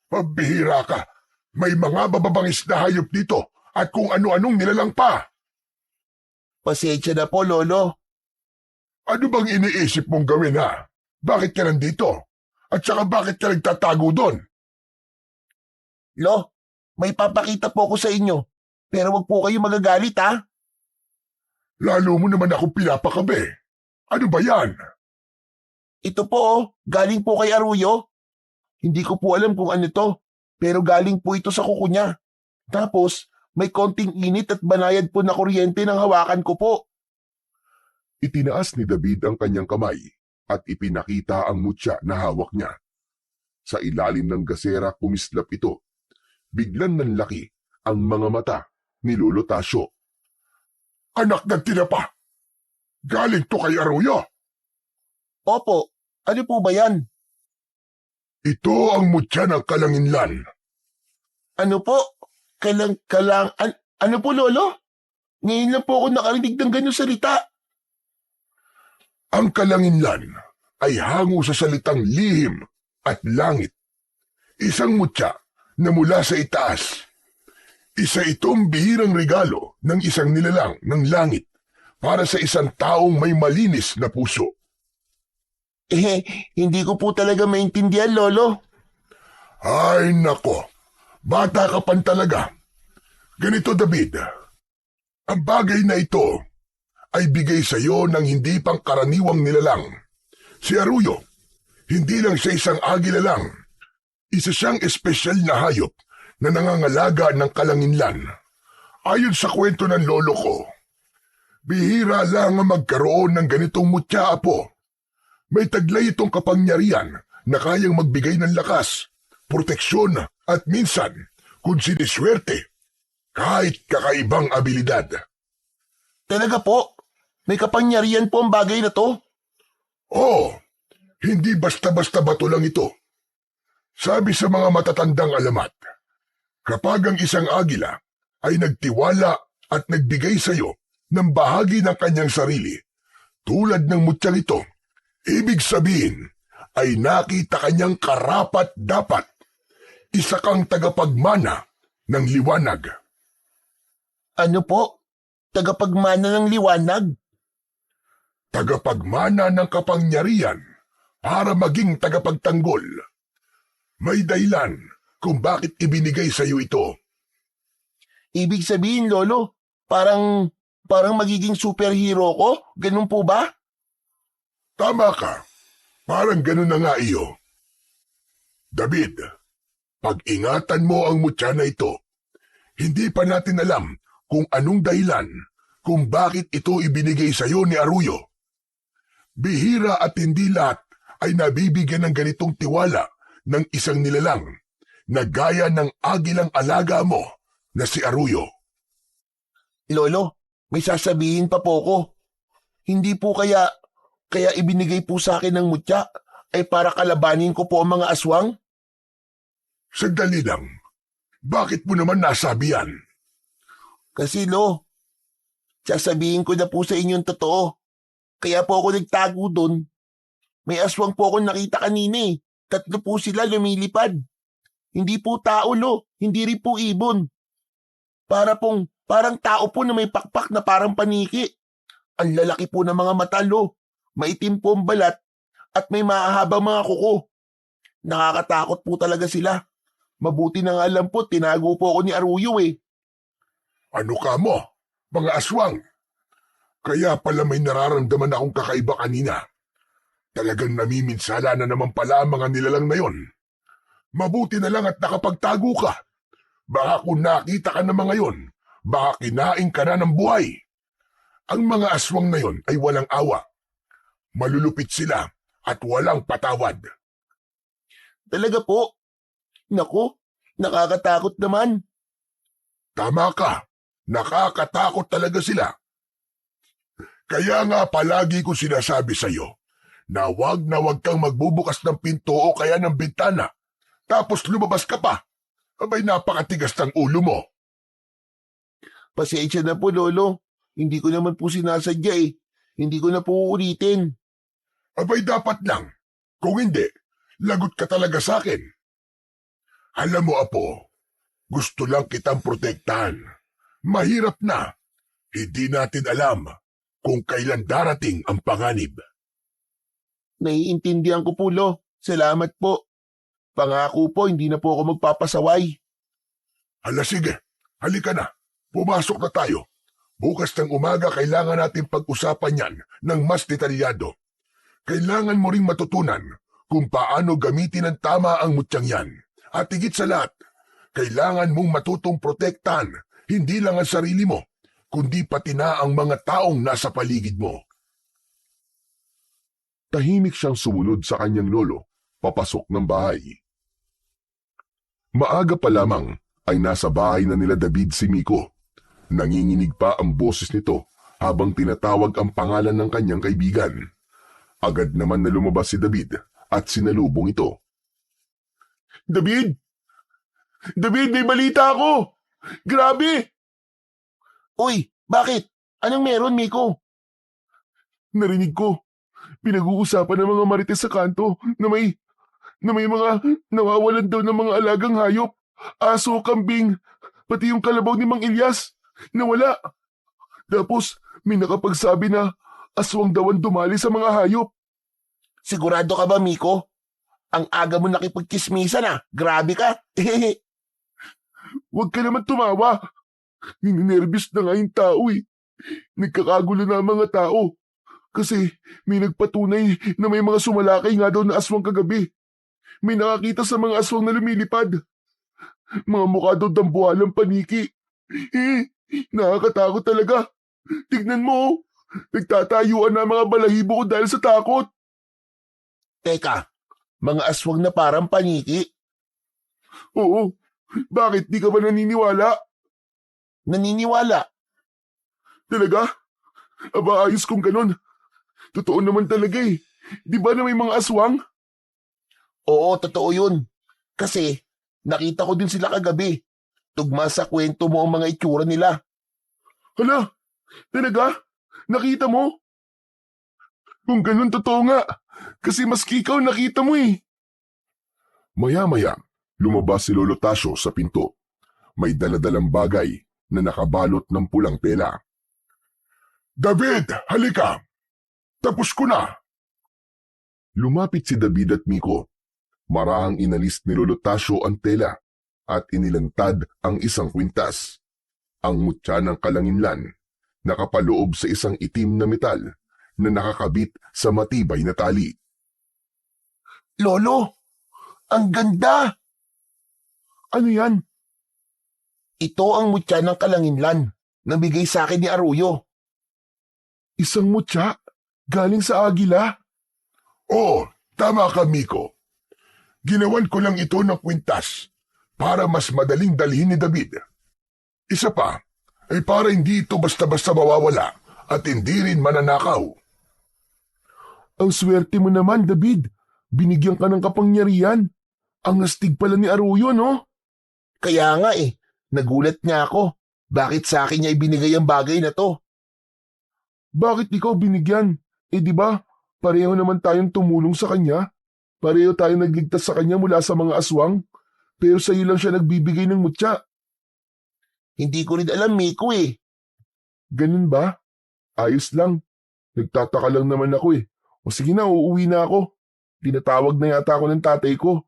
Pambihira ka. May mga bababangis na hayop dito at kung ano-anong nilalang pa. Pasensya na po, Lolo. Ano bang iniisip mong gawin ha? Bakit ka nandito? At saka bakit ka nagtatago doon? Lo, may papakita po ako sa inyo. Pero wag po kayo magagalit ha. Lalo mo naman akong pinapakabe. Ano ba yan? Ito po galing po kay Aruyo. Hindi ko po alam kung ano to, pero galing po ito sa kuko niya. Tapos, may konting init at banayad po na kuryente ng hawakan ko po. Itinaas ni David ang kanyang kamay at ipinakita ang mutya na hawak niya. Sa ilalim ng gasera kumislap ito. Biglang nanlaki ang mga mata ni Lolo Tasyo. Anak ng tinapa! Galing to kay Aruyo! Opo, ano po ba yan? Ito ang mutya ng kalanginlan. Ano po? Ano po, Lolo? Ngayon lang po ako nakarinig ng ganyang salita. Ang kalanginlan ay hango sa salitang lihim at langit. Isang mutya na mula sa itaas. Isa itong bihirang regalo ng isang nilalang ng langit para sa isang taong may malinis na puso. Hindi ko po talaga maintindihan, Lolo. Ay nako, bata ka pan talaga. Ganito, David, ang bagay na ito ay bigay sa iyo ng hindi pangkaraniwang nilalang. Si Aruyo, hindi lang siya isang agila lang. Isa siyang espesyal na hayop na nangangalaga ng kalanginlan. Ayon sa kwento ng lolo ko, bihira lang ang magkaroon ng ganitong mutya, apo. May taglay itong kapangyarihan na kayang magbigay ng lakas, proteksyon at minsan, kung siniswerte, kahit kakaibang abilidad. Talaga po? May kapangyarihan po ang bagay na to? Oo, hindi basta-basta bato lang ito. Sabi sa mga matatandang alamat, kapag ang isang agila ay nagtiwala at nagbigay sa iyo ng bahagi ng kanyang sarili, tulad ng mutyang ito, ibig sabihin ay nakita kanyang karapat-dapat. Isa kang tagapagmana ng liwanag. Ano po? Tagapagmana ng liwanag? Tagapagmana ng kapangyarihan para maging tagapagtanggol. May dahilan kung bakit ibinigay sa iyo ito. Ibig sabihin, Lolo, parang magiging superhero ko? Ganun po ba? Tama ka. Parang ganun na nga iyo. David, pag-ingatan mo ang mutya na ito. Hindi pa natin alam kung anong dahilan kung bakit ito ibinigay sa iyo ni Arroyo. Bihira at hindi lahat ay nabibigyan ng ganitong tiwala ng isang nilalang na gaya ng agilang alaga mo na si Arroyo. Lolo, may sasabihin pa po ko. Hindi po kaya ibinigay po sa akin ng mutya ay para kalabanin ko po ang mga aswang? Sandali lang. Bakit mo naman nasabi yan? Kasi sasabihin ko na po sa inyong totoo. Kaya po ako nagtago doon. May aswang po ako nakita kanina eh. 3 po sila lumilipad. Hindi po tao hindi rin po ibon. Parang tao po na may pakpak na parang paniki. Ang lalaki po ng mga mata Maitim po ang balat at may mahahabang mga kuko. Nakakatakot po talaga sila. Mabuti na nga lang po, tinago po ako ni Arroyo eh. Ano ka mo? Mga aswang? Kaya pala may nararamdaman akong kakaiba kanina. Talagang namiminsala na naman pala ang mga nilalang na yon. Mabuti na lang at nakapagtago ka. Baka kung nakita ka naman ngayon, baka kinain ka na ng buhay. Ang mga aswang na yon ay walang awa. Malulupit sila at walang patawad. Talaga po? Naku, nakakatakot naman. Tama ka. Nakakatakot talaga sila. Kaya nga palagi ko sinasabi sa iyo na wag kang magbubukas ng pinto o kaya ng bintana. Tapos lumabas ka pa. Abay napakatigas ng ulo mo. Pasensya na po, Lolo. Hindi ko naman po sinasadya eh. Hindi ko na po uulitin. Abay dapat lang. Kung hindi, lagot ka talaga sa akin. Alam mo, Apo, gusto lang kitang protektahan. Mahirap na. Hindi natin alam kung kailan darating ang panganib. Naiintindihan ko po, Lo. Salamat po. Pangako po, hindi na po ako magpapasaway. Hala sige, halika na. Pumasok na tayo. Bukas ng umaga kailangan natin pag-usapan yan ng mas detalyado. Kailangan mo ring matutunan kung paano gamitin ng tama ang mutyang yan. At higit sa lahat, kailangan mong matutong protektahan hindi lang ang sarili mo, kundi pati na ang mga taong nasa paligid mo. Tahimik siyang sumunod sa kanyang lolo, papasok ng bahay. Maaga pa lamang ay nasa bahay na nila David si Miko. Nanginginig pa ang boses nito habang tinatawag ang pangalan ng kanyang kaibigan. Agad naman na lumabas si David at sinalubong ito. David! David, may balita ako! Grabe! Uy, bakit? Anong meron, Miko? Narinig ko. Pinag-uusapan ng mga marites sa kanto na may mga nawawalan daw ng mga alagang hayop. Aso, kambing, pati yung kalabaw ni Mang Ilyas. Nawala. Tapos may nakapagsabi na aswang daw ang dumali sa mga hayop. Sigurado ka ba, Miko? Ang aga mo nakipagkismisan ah. Grabe ka. Huwag ka naman tumawa. Ninenervyos na nga yung tao eh. Nagkakagulo na ang mga tao. Kasi may nagpatunay na may mga sumalakay nga daw na aswang kagabi. May nakakita sa mga aswang na lumilipad. Mga mukha daw dambuhalang paniki. Nakakatakot talaga. Tignan mo, nagtatayuan na ang mga balahibo ko dahil sa takot. Teka, mga aswang na parang paniki. Oo, bakit di ka ba naniniwala? Naniniwala. Talaga? Aba, ayos kung ganun. Totoo naman talaga eh. Di ba na may mga aswang? Oo, totoo yun. Kasi, nakita ko din sila kagabi. Tugma sa kwento mo ang mga itsura nila. Hala, talaga? Nakita mo? Kung ganun, totoo nga. Kasi maski ikaw nakita mo eh. Maya-maya, lumabas si Lolo Tasyo sa pinto. May daladalang bagay na nakabalot ng pulang tela. David, halika! Tapos ko na! Lumapit si David at Miko. Marahang inalis ni Lolo Tasyo ang tela at inilantad ang isang kwintas. Ang mutya ng kalanginlan, nakapaloob sa isang itim na metal na nakakabit sa matibay na tali. Lolo, ang ganda! Ano yan? Ito ang mutya ng kalanginlan na bigay sa akin ni Arroyo. Isang mutya? Galing sa agila? Oo, tama ka, Miko. Ginawan ko lang ito ng kwintas para mas madaling dalhin ni David. Isa pa, ay para hindi ito basta-basta mawawala at hindi rin mananakaw. Ang swerte mo naman, David. Binigyan ka ng kapangyarihan. Ang astig pala ni Arroyo, no? Kaya nga nagulat nga ako. Bakit sa akin niya ibinigay ang bagay na to? Bakit ikaw binigyan? Di ba, pareho naman tayong tumulong sa kanya. Pareho tayong nagligtas sa kanya mula sa mga aswang. Pero sa iyo lang siya nagbibigay ng mutya. Hindi ko rin alam, Miko Ganun ba? Ayos lang. Nagtataka lang naman ako O sige na, uuwi na ako. Tinatawag na yata ako ng tatay ko.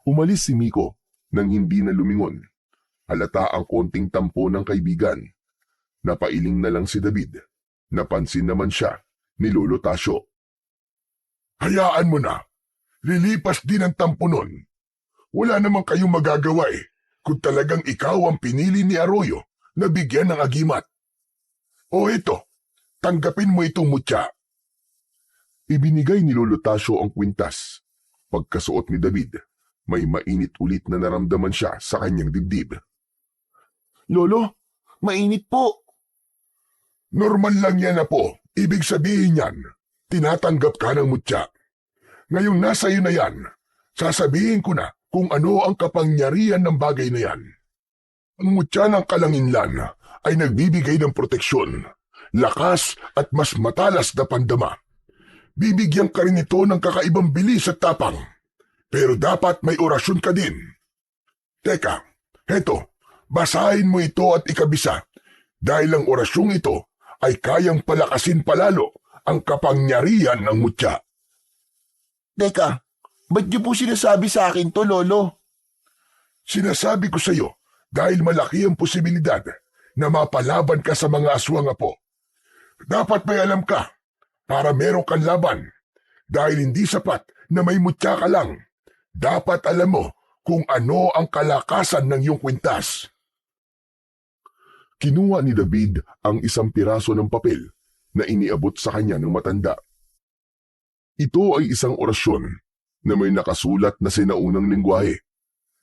Umalis si Miko nang hindi na lumingon. Halata ang konting tampo ng kaibigan. Napailing na lang si David. Napansin naman siya ni Lolo Tasyo. Hayaan mo na. Lilipas din ang tampo nun. Wala namang kayong magagawa kung talagang ikaw ang pinili ni Arroyo na bigyan ng agimat. O ito, tanggapin mo itong mutya. Ibinigay ni Lolo Tasyo ang kwintas. Pagkasuot ni David, may mainit ulit na naramdaman siya sa kanyang dibdib. Lolo, mainit po. Normal lang yan na po. Ibig sabihin yan, tinatanggap ka ng mutya. Ngayong nasa iyo na yan, sasabihin ko na kung ano ang kapangyarihan ng bagay na yan. Ang mutya ng kalanginlan ay nagbibigay ng proteksyon, lakas at mas matalas na pandama. Bibigyan ka rin ito ng kakaibang bilis at tapang. Pero dapat may orasyon ka din. Teka, heto, basahin mo ito at ikabisa dahil ang orasyong ito ay kayang palakasin palalo ang kapangyarihan ng mutya. Teka, ba't niyo po sinasabi sa akin to, Lolo? Sinasabi ko sa iyo dahil malaki ang posibilidad na mapalaban ka sa mga aswang po. Dapat may alam ka para meron kang laban. Dahil hindi sapat na may mutya ka lang. Dapat alam mo kung ano ang kalakasan ng iyong kwintas. Kinuha ni David ang isang piraso ng papel na iniabot sa kanya ng matanda. Ito ay isang orasyon na may nakasulat na sinaunang lengguwahe.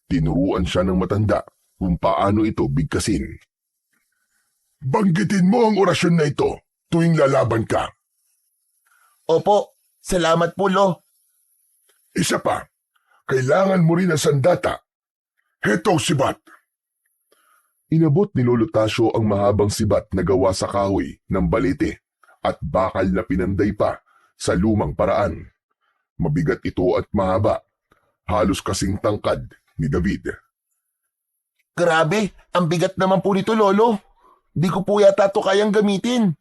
Tinuruan siya ng matanda kung paano ito bigkasin. Banggitin mo ang orasyon na ito tuwing lalaban ka. Opo, salamat po, Lo. Isa pa, kailangan mo rin ang sandata. Heto sibat. Inabot ni Lolo Tasyo ang mahabang sibat na gawa sa kahoy ng balete at bakal na pinanday pa sa lumang paraan. Mabigat ito at mahaba, halos kasing tangkad ni David. Grabe, ang bigat naman po nito, Lolo. Di ko po yata ito kayang gamitin.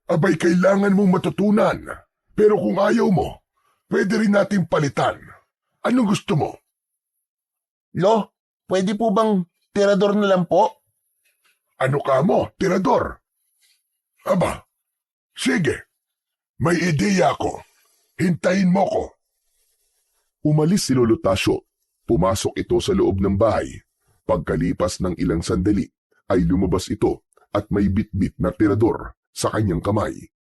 Abay, kailangan mong matutunan. Pero kung ayaw mo, pwede rin natin palitan. Anong gusto mo? Lo, pwede po bang tirador na lang po? Ano ka mo, tirador? Aba, sige. May ideya ako. Hintayin mo ko. Umalis si Lolo Tasyo. Pumasok ito sa loob ng bahay. Pagkalipas ng ilang sandali, ay lumabas ito at may bitbit na tirador sa kanyang kamay.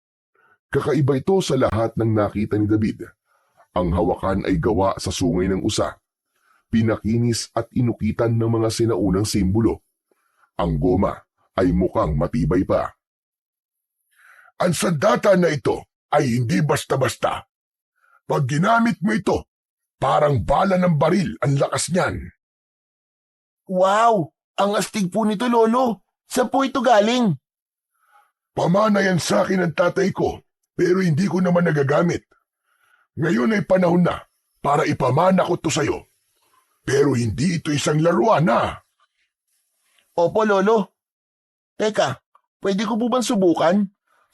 Kakaiba ito sa lahat ng nakita ni David. Ang hawakan ay gawa sa sungay ng usa, pinakinis at inukitan ng mga sinaunang simbolo. Ang goma ay mukhang matibay pa. Ang sandata na ito ay hindi basta-basta. Pag ginamit mo ito, parang bala ng baril ang lakas niyan. Wow! Ang astig po nito, Lolo. Saan po ito galing? Pamana yan sa akin ng tatay ko, pero hindi ko naman nagagamit. Ngayon ay panahon na para ipamana ko to sa'yo. Pero hindi ito isang laruan na. Opo, Lolo. Teka, pwede ko po bang subukan?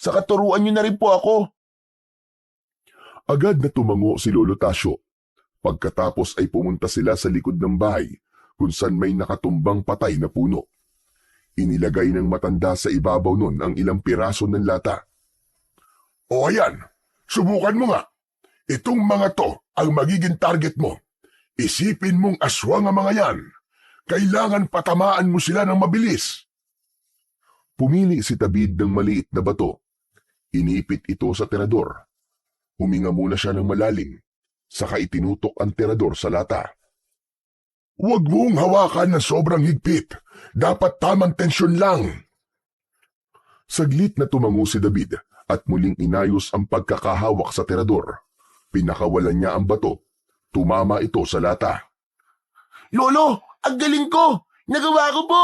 Sa katuruan niyo na rin po ako. Agad na tumango si Lolo Tasyo. Pagkatapos ay pumunta sila sa likod ng bahay kung saan may nakatumbang patay na puno. Inilagay ng matanda sa ibabaw nun ang ilang piraso ng lata. O ayan, subukan mo nga. Itong mga to ang magiging target mo. Isipin mong aswang ang mga yan. Kailangan patamaan mo sila ng mabilis. Pumili si David ng maliit na bato. Inipit ito sa tirador. Huminga muna siya ng malalim, saka itinutok ang tirador sa lata. Huwag mong hawakan ng sobrang higpit. Dapat tamang tensyon lang. Saglit na tumango si David at muling inayos ang pagkakahawak sa tirador. Pinakawalan niya ang bato. Tumama ito sa lata. Lolo, ang galing ko! Nagawa ko po!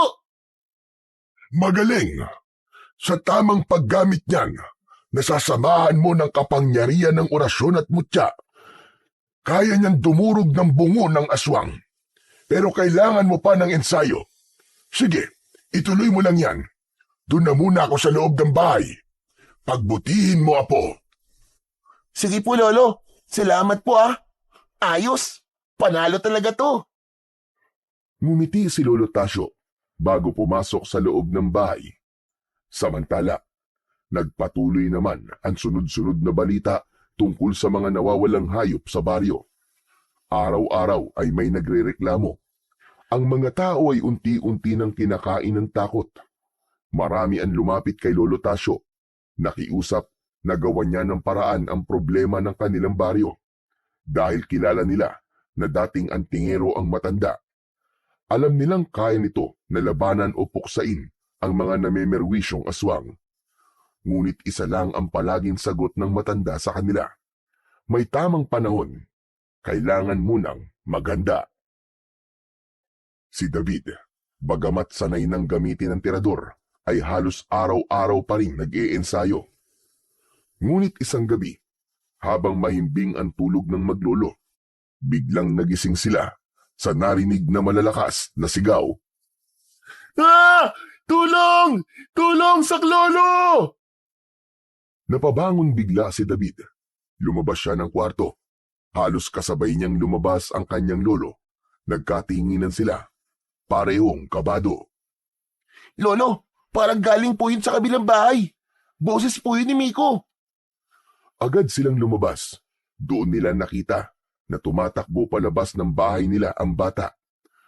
Magaling. Sa tamang paggamit niyan, nasasamahan mo ng kapangyarihan ng orasyon at mutya. Kaya niyang dumurog ng bungo ng aswang. Pero kailangan mo pa ng ensayo. Sige, ituloy mo lang yan. Doon na muna ako sa loob ng bahay. Pagbutihin mo, Apo. Sige po, Lolo. Salamat po ah. Ayos. Panalo talaga to. Ngumiti si Lolo Tasyo bago pumasok sa loob ng bahay. Samantala, nagpatuloy naman ang sunod-sunod na balita tungkol sa mga nawawalang hayop sa baryo. Araw-araw ay may nagrereklamo. Ang mga tao ay unti-unti nang kinakain ng takot. Marami ang lumapit kay Lolo Tasyo. Nakiusap, nagawa niya ng paraan ang problema ng kanilang baryo. Dahil kilala nila na dating antingero ang matanda. Alam nilang kaya nito na labanan o puksain ang mga namemerwisyong aswang. Ngunit isa lang ang palaging sagot ng matanda sa kanila. May tamang panahon. Kailangan munang maganda. Si David, bagamat sanay nang gamitin ang tirador, ay halos araw-araw pa rin nag-iensayo. Ngunit isang gabi, habang mahimbing ang tulog ng maglolo, biglang nagising sila sa narinig na malalakas na sigaw. Ah! Tulong! Tulong, saklolo! Napabangon bigla si David. Lumabas siya ng kwarto. Halos kasabay niyang lumabas ang kanyang lolo. Nagkatinginan sila. Parehong kabado. Lolo, parang galing po yun sa kabilang bahay. Boses po yun ni Miko. Agad silang lumabas. Doon nila nakita na tumatakbo palabas ng bahay nila ang bata.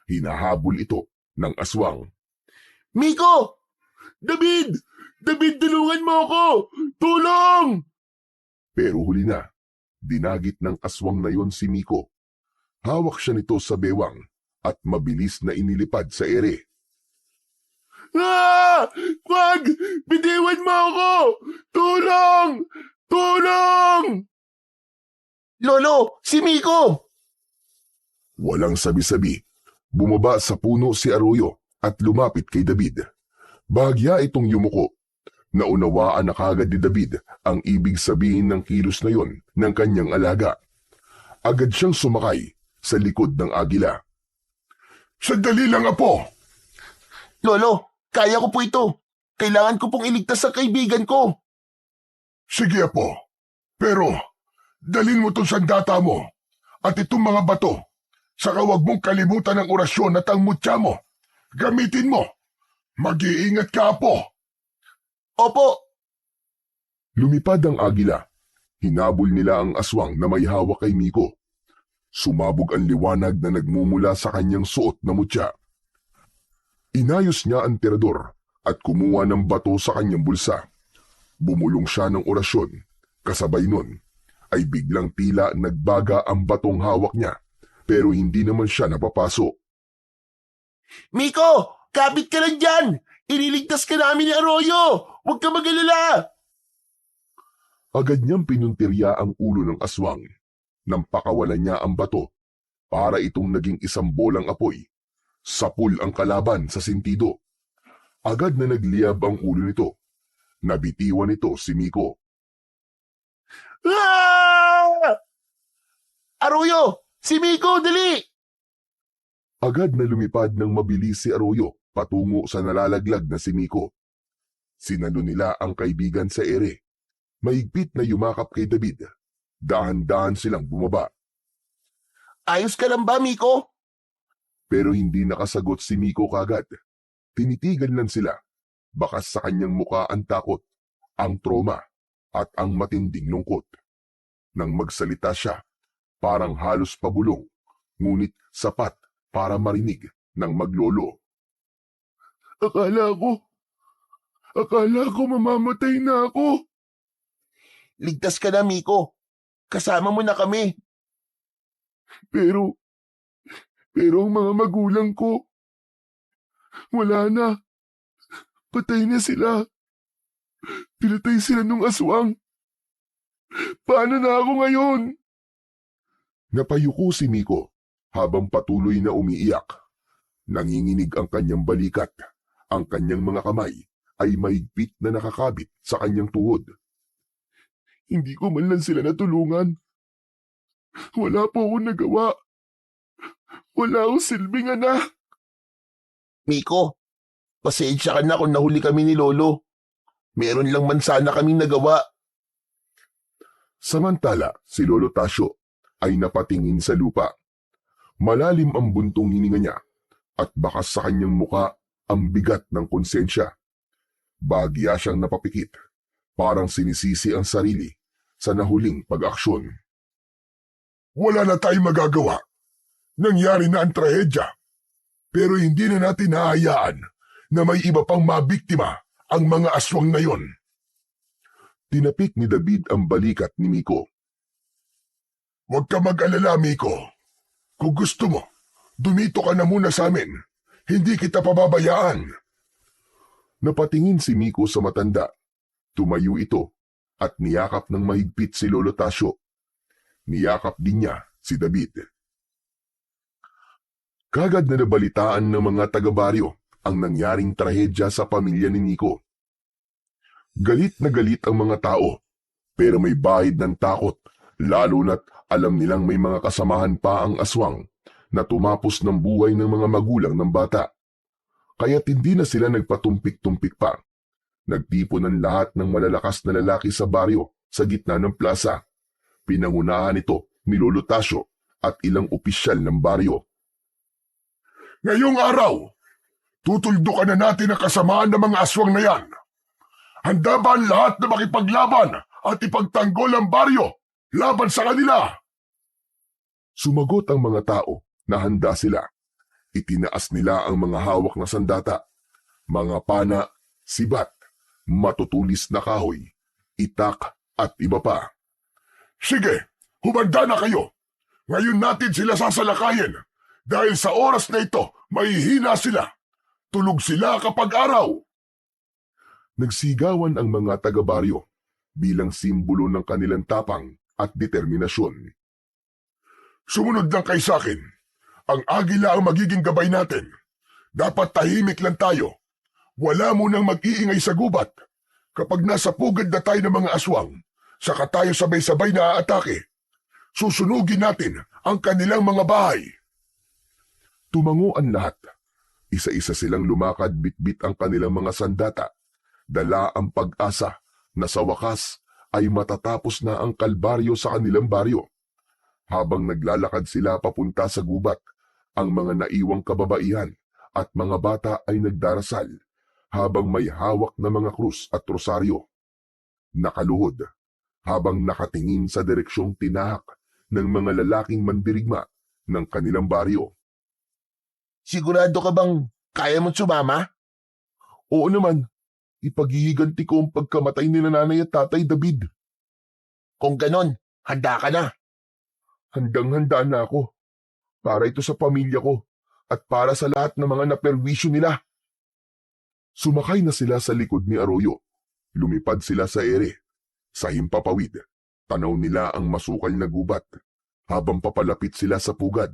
Hinahabol ito ng aswang. Miko! David! David, tulungan mo ako! Tulong! Pero huli na, dinagit ng aswang na yon si Miko. Hawak siya nito sa bewang at mabilis na inilipad sa ere. Ah! Wag! Bitiwan mo ako! Tulong! Tulong! Lolo, si Miko! Walang sabi-sabi, bumaba sa puno si Arroyo at lumapit kay David. Bahagya itong yumuko. Naunawaan na kagad ni David ang ibig sabihin ng kilos na yon ng kanyang alaga. Agad siyang sumakay sa likod ng agila. Sandali lang, Apo. Lolo, kaya ko po ito. Kailangan ko pong iligtas sa kaibigan ko. Sige, Apo. Pero, dalhin mo tong sandata mo at itong mga bato. Saka huwag mong kalimutan ang orasyon at ang mutya mo. Gamitin mo. Mag-iingat ka, Apo. Opo. Lumipad ang agila. Hinabol nila ang aswang na may hawak kay Miko. Sumabog ang liwanag na nagmumula sa kanyang suot na mutya. Inayos niya ang tirador at kumuha ng bato sa kanyang bulsa. Bumulong siya ng orasyon. Kasabay nun ay biglang tila nagbaga ang batong hawak niya pero hindi naman siya napapaso. Miko! Kapit ka lang dyan! Ililigtas ka namin ni Arroyo! Huwag ka mag-alala! Agad niyang pinuntirya ang ulo ng aswang nang pakawalan niya ang bato para itong naging isang bolang apoy. Sapul ang kalaban sa sentido. Agad na nagliyab ang ulo nito. Nabitiwan nito si Miko. Ah! Arroyo! Si Miko, dali! Agad na lumipad ng mabilis si Arroyo patungo sa nalalaglag na si Miko. Sinalo nila ang kaibigan sa ere. Mahigpit na yumakap kay David. Dahan-dahan silang bumaba. Ayos ka lang ba, Miko? Pero hindi nakasagot si Miko kagad. Tinitigan lang sila. Bakas sa kanyang muka ang takot, ang trauma, at ang matinding lungkot. Nang magsalita siya, parang halos pabulong, ngunit sapat para marinig ng maglolo. Akala ko mamamatay na ako. Ligtas ka na, Miko. Kasama mo na kami. Pero ang mga magulang ko, wala na. Patay na sila. Pinatay sila nung aswang. Paano na ako ngayon? Napayuko si Miko habang patuloy na umiiyak. Nanginginig ang kanyang balikat. Ang kanyang mga kamay ay mahigpit na nakakabit sa kanyang tuhod. Hindi ko man lang sila natulungan. Wala po akong nagawa. Wala akong silbing anak. Miko, pasensya ka na kung nahuli kami ni Lolo. Meron lang man sana kaming nagawa. Samantala, si Lolo Tasyo ay napatingin sa lupa. Malalim ang buntong hininga niya at bakas sa kanyang muka ang bigat ng konsensya. Bahagya siyang napapikit, parang sinisisi ang sarili sa nahuling pag-aksyon. Wala na tayong magagawa. Nangyari na ang trahedya. Pero hindi na natin nahayaan na may iba pang mabiktima ang mga aswang na yon. Tinapik ni David ang balikat ni Miko. Huwag ka mag-alala, Miko. Kung gusto mo, dumito ka na muna sa amin. Hindi kita pababayaan. Napatingin si Miko sa matanda. Tumayo ito at niyakap ng mahigpit si Lolo Tasyo. Niyakap din niya si David. Kagad na nabalitaan ng mga taga-baryo ang nangyaring trahedya sa pamilya ni Miko. Galit na galit ang mga tao, pero may bahid ng takot, lalo na't alam nilang may mga kasamahan pa ang aswang na tumapos ng buhay ng mga magulang ng bata. Kaya't hindi na sila nagpatumpik-tumpik pa. Nagtipon ng lahat ng malalakas na lalaki sa baryo sa gitna ng plaza. Pinangunahan ito ni Lolo Tasyo at ilang opisyal ng baryo. Ngayong araw, tutuldukan na natin ang kasamaan ng mga aswang na yan. Handa ba ang lahat na makipaglaban at ipagtanggol ang baryo laban sa kanila? Sumagot ang mga tao na handa sila. Itinaas nila ang mga hawak na sandata, mga pana, sibat, matutulis na kahoy, itak at iba pa. Sige, humanda na kayo. Ngayon natin sila sasalakayin. Dahil sa oras na ito, mahihina sila. Tulog sila kapag araw. Nagsigawan ang mga taga-baryo bilang simbolo ng kanilang tapang at determinasyon. Sumunod lang kayo sa akin. Ang agila ang magiging gabay natin. Dapat tahimik lang tayo. Wala munang mag-iingay sa gubat. Kapag nasa pugad na tayo ng mga aswang, saka tayo sabay-sabay na aatake. Susunugin natin ang kanilang mga bahay. Tumango ang lahat. Isa-isa silang lumakad bitbit ang kanilang mga sandata. Dala ang pag-asa na sa wakas ay matatapos na ang kalbaryo sa kanilang baryo. Habang naglalakad sila papunta sa gubat, ang mga naiwang kababaihan at mga bata ay nagdarasal habang may hawak na mga krus at rosaryo. Nakaluhod habang nakatingin sa direksyong tinahak ng mga lalaking mandirigma ng kanilang baryo. Sigurado ka bang kaya mong sumama? Oo naman, ipaghihiganti ko ang pagkamatay ni nanay at tatay, David. Kung ganon, handa ka na. Handang-handa na ako. Para ito sa pamilya ko at para sa lahat ng mga naperwisyo nila. Sumakay na sila sa likod ni Arroyo. Lumipad sila sa ere. Sa himpapawid, tanaw nila ang masukal na gubat. Habang papalapit sila sa pugad,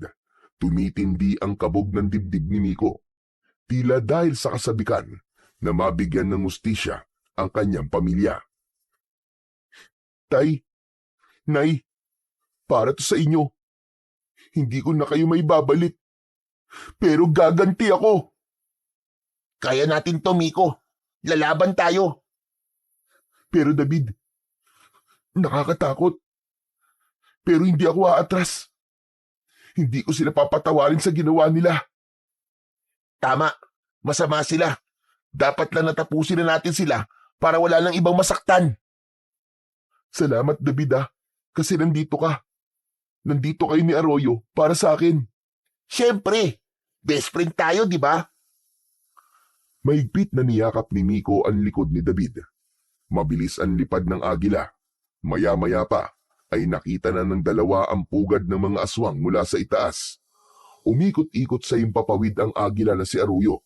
tumitindi ang kabog ng dibdib ni Miko. Tila dahil sa kasabikan na mabigyan ng hustisya ang kanyang pamilya. Tay, Nay, para to sa inyo. Hindi ko na kayo may babalik. Pero gaganti ako. Kaya natin to, Miko. Lalaban tayo. Pero David, nakakatakot. Pero hindi ako aatras. Hindi ko sila papatawarin sa ginawa nila. Tama, masama sila. Dapat lang natapusin na natin sila para wala nang ibang masaktan. Salamat David kasi nandito ka. Nandito kayo ni Arroyo para sa akin. Siyempre, best friend tayo, di ba? Mahigpit na niyakap ni Miko ang likod ni David. Mabilis ang lipad ng agila. Maya-maya pa ay nakita na ng dalawa ang pugad ng mga aswang mula sa itaas. Umikot-ikot sa impapawid ang agila na si Arroyo.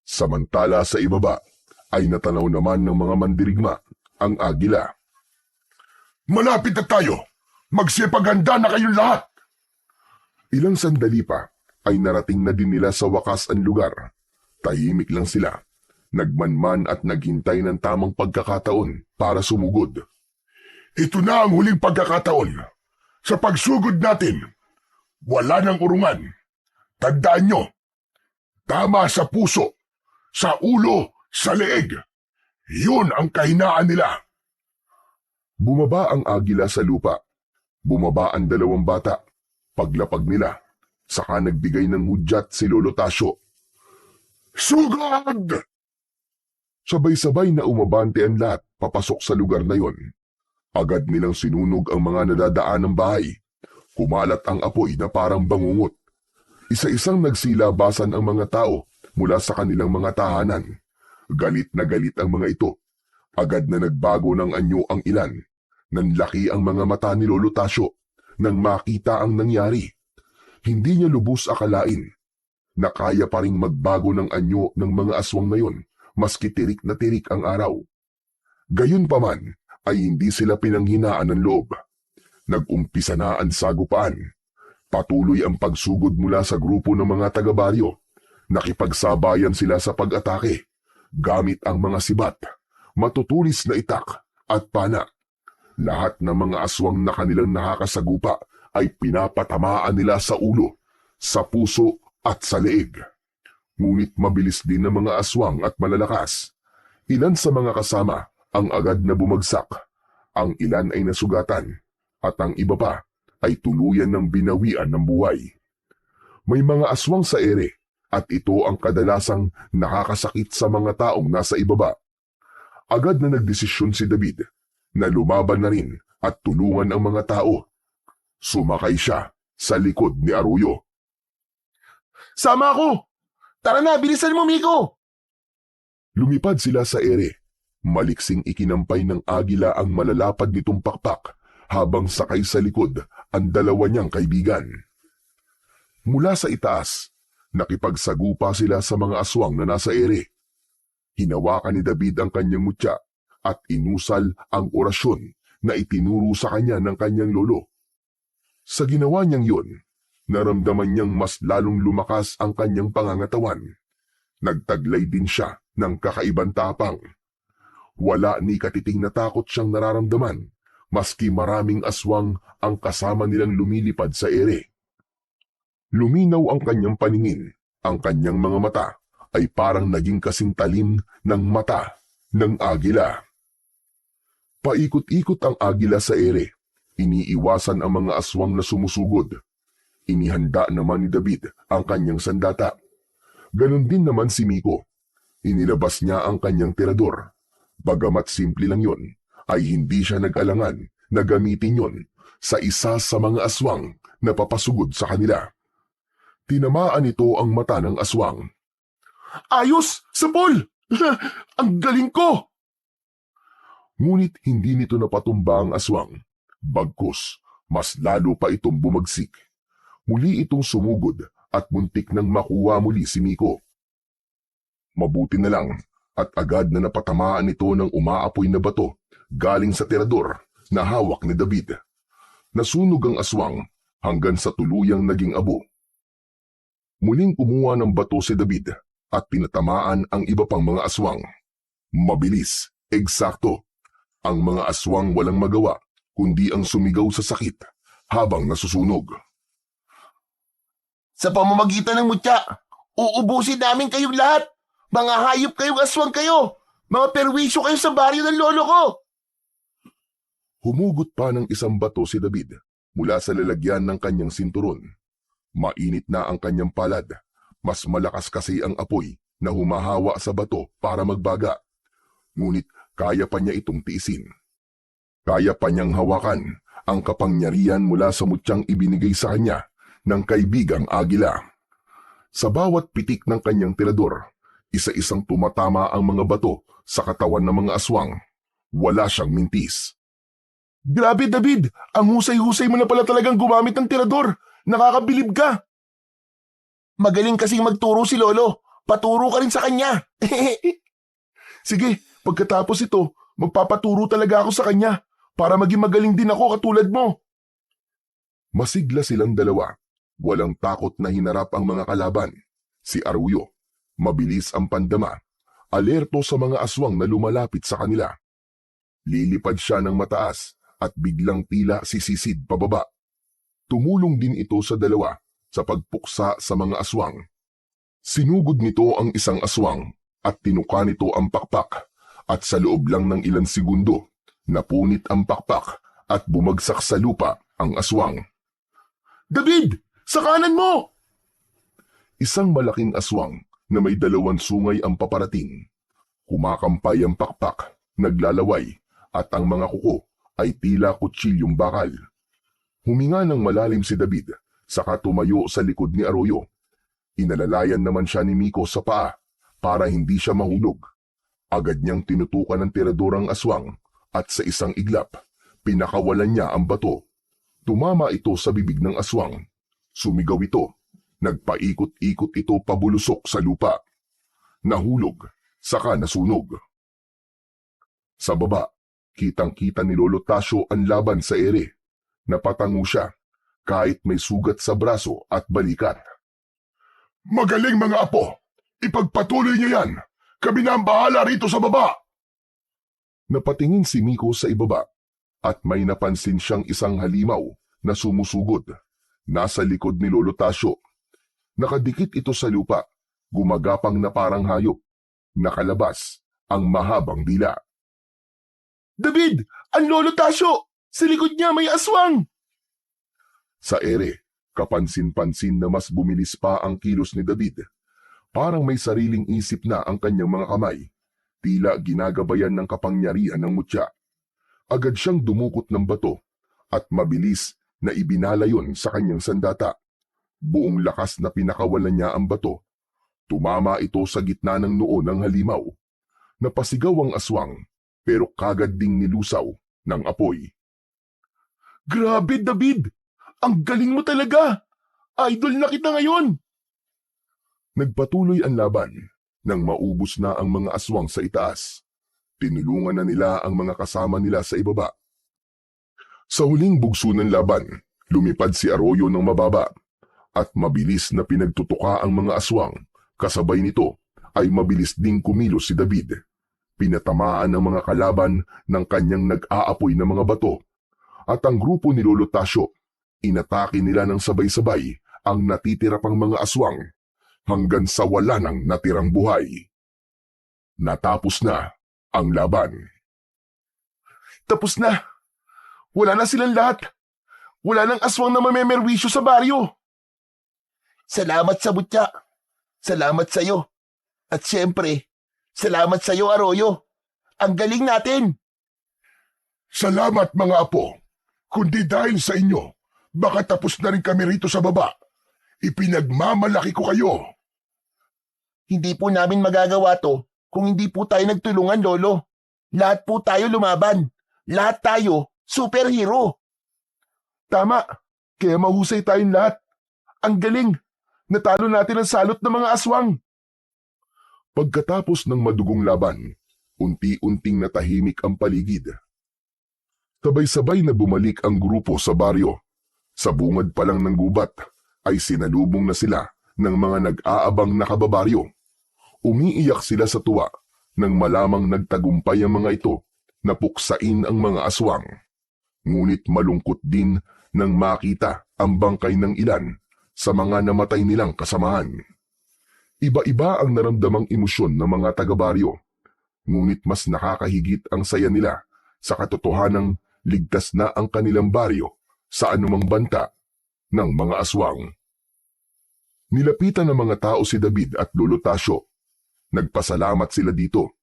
Samantala sa ibaba ay natanaw naman ng mga mandirigma ang agila. Malapit na tayo! Magsipaganda na kayong lahat! Ilang sandali pa ay narating na din nila sa wakas ang lugar. Tahimik lang sila. Nagmanman at naghintay ng tamang pagkakataon para sumugod. Ito na ang huling pagkakataon. Sa pagsugod natin, wala nang urungan. Tandaan nyo, tama sa puso, sa ulo, sa leeg. Yun ang kahinaan nila. Bumaba ang agila sa lupa. Bumaba ang dalawang bata. Paglapag nila, saka nagbigay ng hudyat si Lolo Tasyo. Sugod! Sabay-sabay na umabante ang lahat papasok sa lugar na yon. Agad nilang sinunog ang mga nadadaan ng bahay. Kumalat ang apoy na parang bangungot. Isa-isang nagsilabasan ang mga tao mula sa kanilang mga tahanan. Galit na galit ang mga ito. Agad na nagbago ng anyo ang ilan. Nanlaki ang mga mata ni Lolo Tasyo nang makita ang nangyari. Hindi niya lubos akalain na kaya pa ring magbago ng anyo ng mga aswang na yon maski tirik na tirik ang araw. Gayunpaman ay hindi sila pinanghinaan ng loob. Nag-umpisa na ang sagupaan. Patuloy ang pagsugod mula sa grupo ng mga taga-baryo. Nakipagsabayan sila sa pag-atake gamit ang mga sibat, matutulis na itak at pana. Lahat ng mga aswang na kanilang nakakasagupa ay pinapatamaan nila sa ulo, sa puso at sa leeg. Ngunit mabilis din ng mga aswang at malalakas. Ilan sa mga kasama ang agad na bumagsak. Ang ilan ay nasugatan at ang iba pa ay tuluyan ng binawian ng buhay. May mga aswang sa ere at ito ang kadalasang nakakasakit sa mga taong nasa ibaba. Agad na nagdesisyon si David na lumaban na rin at tulungan ang mga tao. Sumakay siya sa likod ni Arroyo. Sama ako! Tara na, bilisan mo, Miko! Lumipad sila sa ere. Maliksing ikinampay ng agila ang malalapad nitong pakpak habang sakay sa likod ang dalawa niyang kaibigan. Mula sa itaas, nakipagsagupa sila sa mga aswang na nasa ere. Hinawakan ni David ang kanyang mutya at inusal ang orasyon na itinuro sa kanya ng kanyang lolo. Sa ginawa niyang yun, naramdaman niyang mas lalong lumakas ang kanyang pangangatawan. Nagtaglay din siya ng kakaibang tapang. Wala ni katiting na takot siyang nararamdaman, maski maraming aswang ang kasama nilang lumilipad sa ere. Luminaw ang kanyang paningin, ang kanyang mga mata ay parang naging kasing talim ng mata ng agila. Paikot-ikot ang agila sa ere, iniiwasan ang mga aswang na sumusugod. Inihanda naman ni David ang kanyang sandata. Ganon din naman si Miko. Inilabas niya ang kanyang tirador. Bagamat simple lang yon, ay hindi siya nag-alangan na gamitin yon sa isa sa mga aswang na papasugod sa kanila. Tinamaan ito ang mata ng aswang. Ayos! Sapol! Ang galing ko! Ngunit hindi nito napatumba ang aswang. Bagkus, mas lalo pa itong bumagsik. Muli itong sumugod at muntik nang makuha muli si Miko. Mabuti na lang at agad na napatamaan ito ng umaapoy na bato galing sa tirador na hawak ni David. Nasunog ang aswang hanggang sa tuluyang naging abo. Muling kumuha ng bato si David at pinatamaan ang iba pang mga aswang. Mabilis, eksakto. Ang mga aswang walang magawa kundi ang sumigaw sa sakit habang nasusunog. Sa pamamagitan ng mutya, uubusin namin kayong lahat. Mga hayop kayong aswang kayo. Mga perwisyo kayo sa baryo ng lolo ko. Humugot pa ng isang bato si David mula sa lalagyan ng kanyang sinturon. Mainit na ang kanyang palad. Mas malakas kasi ang apoy na humahawa sa bato para magbaga. Ngunit kaya pa niya itong tiisin. Kaya pa niyang hawakan ang kapangyarihan mula sa mutyang ibinigay sa kanya ng kaibigang agila. Sa bawat pitik ng kanyang tirador, isa-isang tumatama ang mga bato sa katawan ng mga aswang. Wala siyang mintis. Grabe, David! Ang husay-husay mo na pala talagang gumamit ng tirador. Nakakabilib ka. Magaling kasing magturo si lolo. Paturo ka rin sa kanya. Sige, pagkatapos ito, magpapaturo talaga ako sa kanya para maging magaling din ako katulad mo. Masigla silang dalawa. Walang takot na hinarap ang mga kalaban. Si Arroyo, mabilis ang pandama, alerto sa mga aswang na lumalapit sa kanila. Lilipad siya ng mataas at biglang tila sisisid pababa. Tumulong din ito sa dalawa sa pagpuksa sa mga aswang. Sinugod nito ang isang aswang at tinuka nito ang pakpak at sa loob lang ng ilang segundo, napunit ang pakpak at bumagsak sa lupa ang aswang. David! Sa kanan mo! Isang malaking aswang na may 2 sungay ang paparating. Kumakampay ang pakpak, naglalaway, at ang mga kuko ay tila kutsilyong bakal. Huminga ng malalim si David, saka tumayo sa likod ni Arroyo. Inalalayan naman siya ni Miko sa paa para hindi siya mahulog. Agad niyang tinutukan ng tirador ang aswang at sa isang iglap, pinakawalan niya ang bato. Tumama ito sa bibig ng aswang. Sumigaw ito. Nagpaikot-ikot ito pabulusok sa lupa. Nahulog, saka nasunog. Sa baba, kitang-kita ni Lolo Tasyo ang laban sa ere. Napatango siya, kahit may sugat sa braso at balikat. Magaling mga apo! Ipagpatuloy niyo yan! Kami na ang bahala rito sa baba! Napatingin si Miko sa ibaba at may napansin siyang isang halimaw na sumusugod. Nasa likod ni Lolo Tasyo. Nakadikit ito sa lupa, gumagapang na parang hayop. Nakalabas ang mahabang dila. David! Ang Lolo Tasyo! Sa likod niya may aswang! Sa ere, kapansin-pansin na mas bumilis pa ang kilos ni David. Parang may sariling isip na ang kanyang mga kamay. Tila ginagabayan ng kapangyarihan ng mutya. Agad siyang dumukot ng bato at mabilis na ibinala yon sa kanyang sandata. Buong lakas na pinakawalan niya ang bato. Tumama ito sa gitna ng noo ng halimaw. Napasigaw ang aswang pero kagad ding nilusaw ng apoy. Grabe, David! Ang galing mo talaga! Idol na kita ngayon! Nagpatuloy ang laban nang maubos na ang mga aswang sa itaas. Tinulungan na nila ang mga kasama nila sa ibaba. Sa huling bugso ng laban, lumipad si Arroyo ng mababa at mabilis na pinagtutuka ang mga aswang. Kasabay nito ay mabilis ding kumilos si David. Pinatamaan ng mga kalaban ng kanyang nag-aapoy na mga bato at ang grupo ni Lolo Tasyo, inatake nila ng sabay-sabay ang natitira pang mga aswang hanggang sa wala nang natirang buhay. Natapos na ang laban. Tapos na! Wala na silang lahat! Wala nang aswang na mamemerwisyo sa baryo! Salamat sa mutya. Salamat sa iyo. At siyempre, salamat sa iyo, Arroyo. Ang galing natin! Salamat mga apo. Kundi dahil sa inyo, baka tapos na rin kami rito sa baba. Ipinagmamalaki ko kayo. Hindi po namin magagawa to kung hindi po tayo nagtulungan, Lolo. Lahat po tayo lumaban. Lahat tayo superhero. Tama, kaya mahusay tayong lahat. Ang galing! Natalo natin ang salot ng mga aswang. Pagkatapos ng madugong laban, unti-unting natahimik ang paligid. Sabay-sabay na bumalik ang grupo sa baryo. Sa bungad pa lang ng gubat ay sinalubong na sila ng mga nag-aabang na kababaryo. Umiiyak sila sa tuwa nang malamang nagtagumpay ang mga ito na puksain ang mga aswang. Ngunit malungkot din nang makita ang bangkay ng ilan sa mga namatay nilang kasamahan. Iba-iba ang naramdamang emosyon ng mga taga-baryo, ngunit mas nakakahigit ang saya nila sa katotohanang ligtas na ang kanilang baryo sa anumang banta ng mga aswang. Nilapitan ng mga tao si David at Lolo Tasyo. Nagpasalamat sila dito.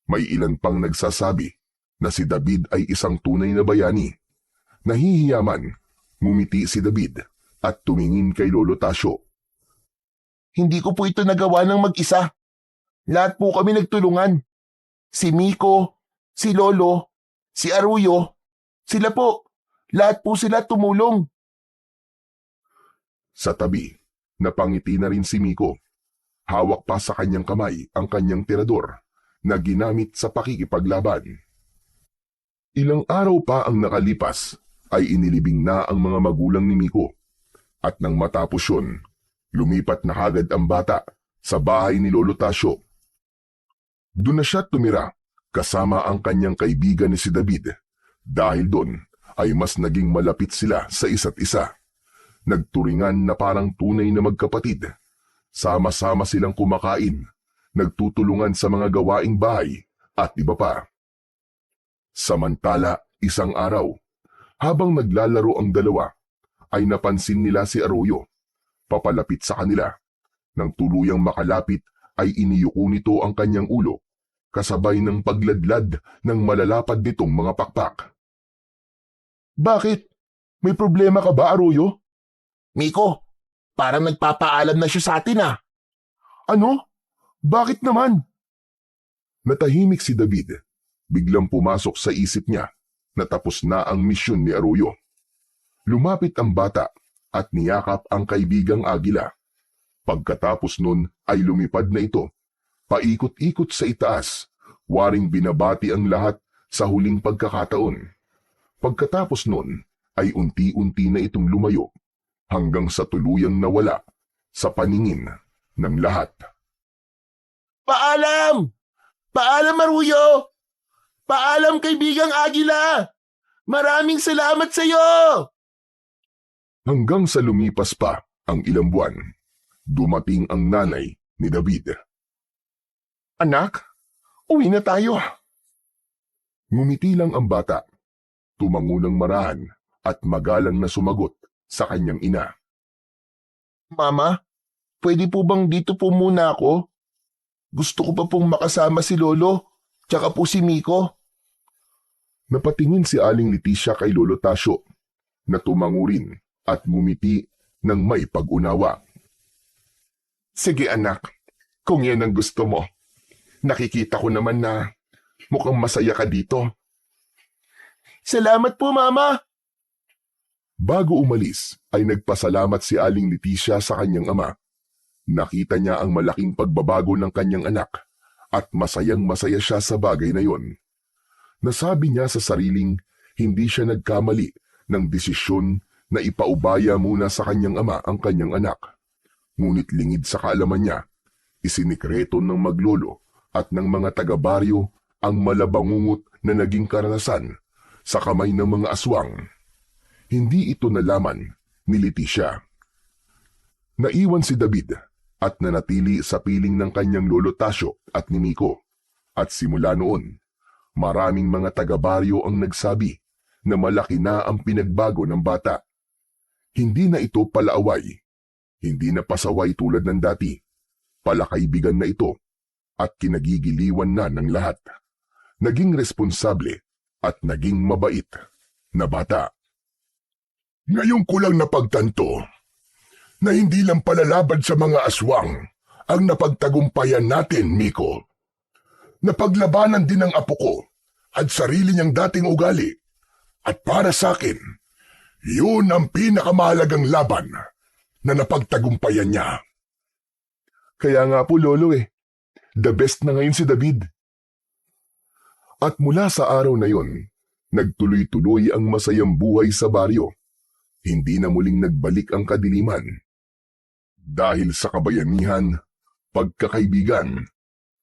May ilan pang nagsasabi na si David ay isang tunay na bayani. Nahihiyaman, ngumiti si David at tumingin kay Lolo Tasyo. Hindi ko po ito nagawa ng mag-isa. Lahat po kami nagtulungan. Si Miko, si Lolo, si Arroyo, sila po. Lahat po sila tumulong. Sa tabi, napangiti na rin si Miko. Hawak pa sa kanyang kamay ang kanyang tirador na ginamit sa pakikipaglaban. Ilang araw pa ang nakalipas ay inilibing na ang mga magulang ni Miko. At nang matapos yun, lumipat na kagad ang bata sa bahay ni Lolo Tasyo. Doon na siya tumira kasama ang kanyang kaibigan ni si David. Dahil doon ay mas naging malapit sila sa isa't isa. Nagturingan na parang tunay na magkapatid. Sama-sama silang kumakain, nagtutulungan sa mga gawaing bahay at iba pa. Samantala, isang araw, habang naglalaro ang dalawa, ay napansin nila si Arroyo. Papalapit sa kanila. Nang tuluyang makalapit ay iniyuko nito ang kanyang ulo, kasabay ng pagladlad ng malalapad nitong mga pakpak. Bakit? May problema ka ba, Arroyo? Miko, parang nagpapaalam na siya sa atin ah. Ano? Bakit naman? Natahimik si David. Biglang pumasok sa isip niya na tapos na ang misyon ni Arroyo. Lumapit ang bata at niyakap ang kaibigang Agila. Pagkatapos nun ay lumipad na ito, paikot-ikot sa itaas, waring binabati ang lahat sa huling pagkakataon. Pagkatapos nun ay unti-unti na itong lumayo hanggang sa tuluyang nawala sa paningin ng lahat. Paalam! Paalam, Arroyo! Paalam, kaibigang Agila! Maraming salamat sa iyo! Hanggang sa lumipas pa ang ilang buwan, dumating ang nanay ni David. Anak, uwi na tayo. Ngumiti lang ang bata, tumango ng marahan at magalang na sumagot sa kanyang ina. Mama, pwede po bang dito po muna ako? Gusto ko pa pong makasama si Lolo, tsaka po si Miko. Napatingin si Aling Leticia kay Lolo Tasyo, na tumango rin at ngumiti ng may pag-unawa. Sige anak, kung yan ang gusto mo. Nakikita ko naman na mukhang masaya ka dito. Salamat po, Mama! Bago umalis ay nagpasalamat si Aling Leticia sa kanyang ama. Nakita niya ang malaking pagbabago ng kanyang anak at masayang-masaya siya sa bagay na yon. Nasabi niya sa sariling hindi siya nagkamali ng desisyon na ipaubaya muna sa kanyang ama ang kanyang anak. Ngunit lingid sa kaalaman niya, isinikreto ng maglolo at ng mga taga-baryo ang malabangungot na naging karanasan sa kamay ng mga aswang. Hindi ito nalaman ni Leticia. Naiwan si David at nanatili sa piling ng kanyang lolo Tasyo at ni Miko. At simula noon, maraming mga taga-baryo ang nagsabi na malaki na ang pinagbago ng bata. Hindi na ito palaaway, hindi na pasaway tulad ng dati. Palakaibigan na ito at kinagigiliwan na ng lahat. Naging responsable at naging mabait na bata. Ngayon ko lang napagtanto na hindi lang palalaban sa mga aswang ang napagtagumpayan natin, Miko. Napaglabanan din ng apo ko at sarili niyang dating ugali. At para sa akin, Yun ang pinakamahalagang laban na napagtagumpayan niya. Kaya nga po, Lolo the best na ngayon si David. At mula sa araw na yon, nagtuloy-tuloy ang masayang buhay sa baryo. Hindi na muling nagbalik ang kadiliman. Dahil sa kabayanihan, pagkakaibigan,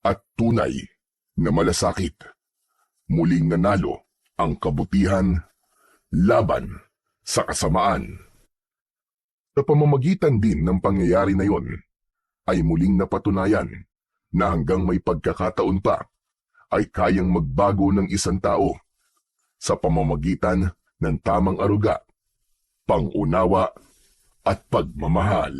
at tunay na malasakit, muling nanalo ang kabutihan laban sa kasamaan. Sa pamamagitan din ng pangyayari na yon, ay muling napatunayan na hanggang may pagkakataon pa ay kayang magbago ng isang tao sa pamamagitan ng tamang aruga, pangunawa at pagmamahal.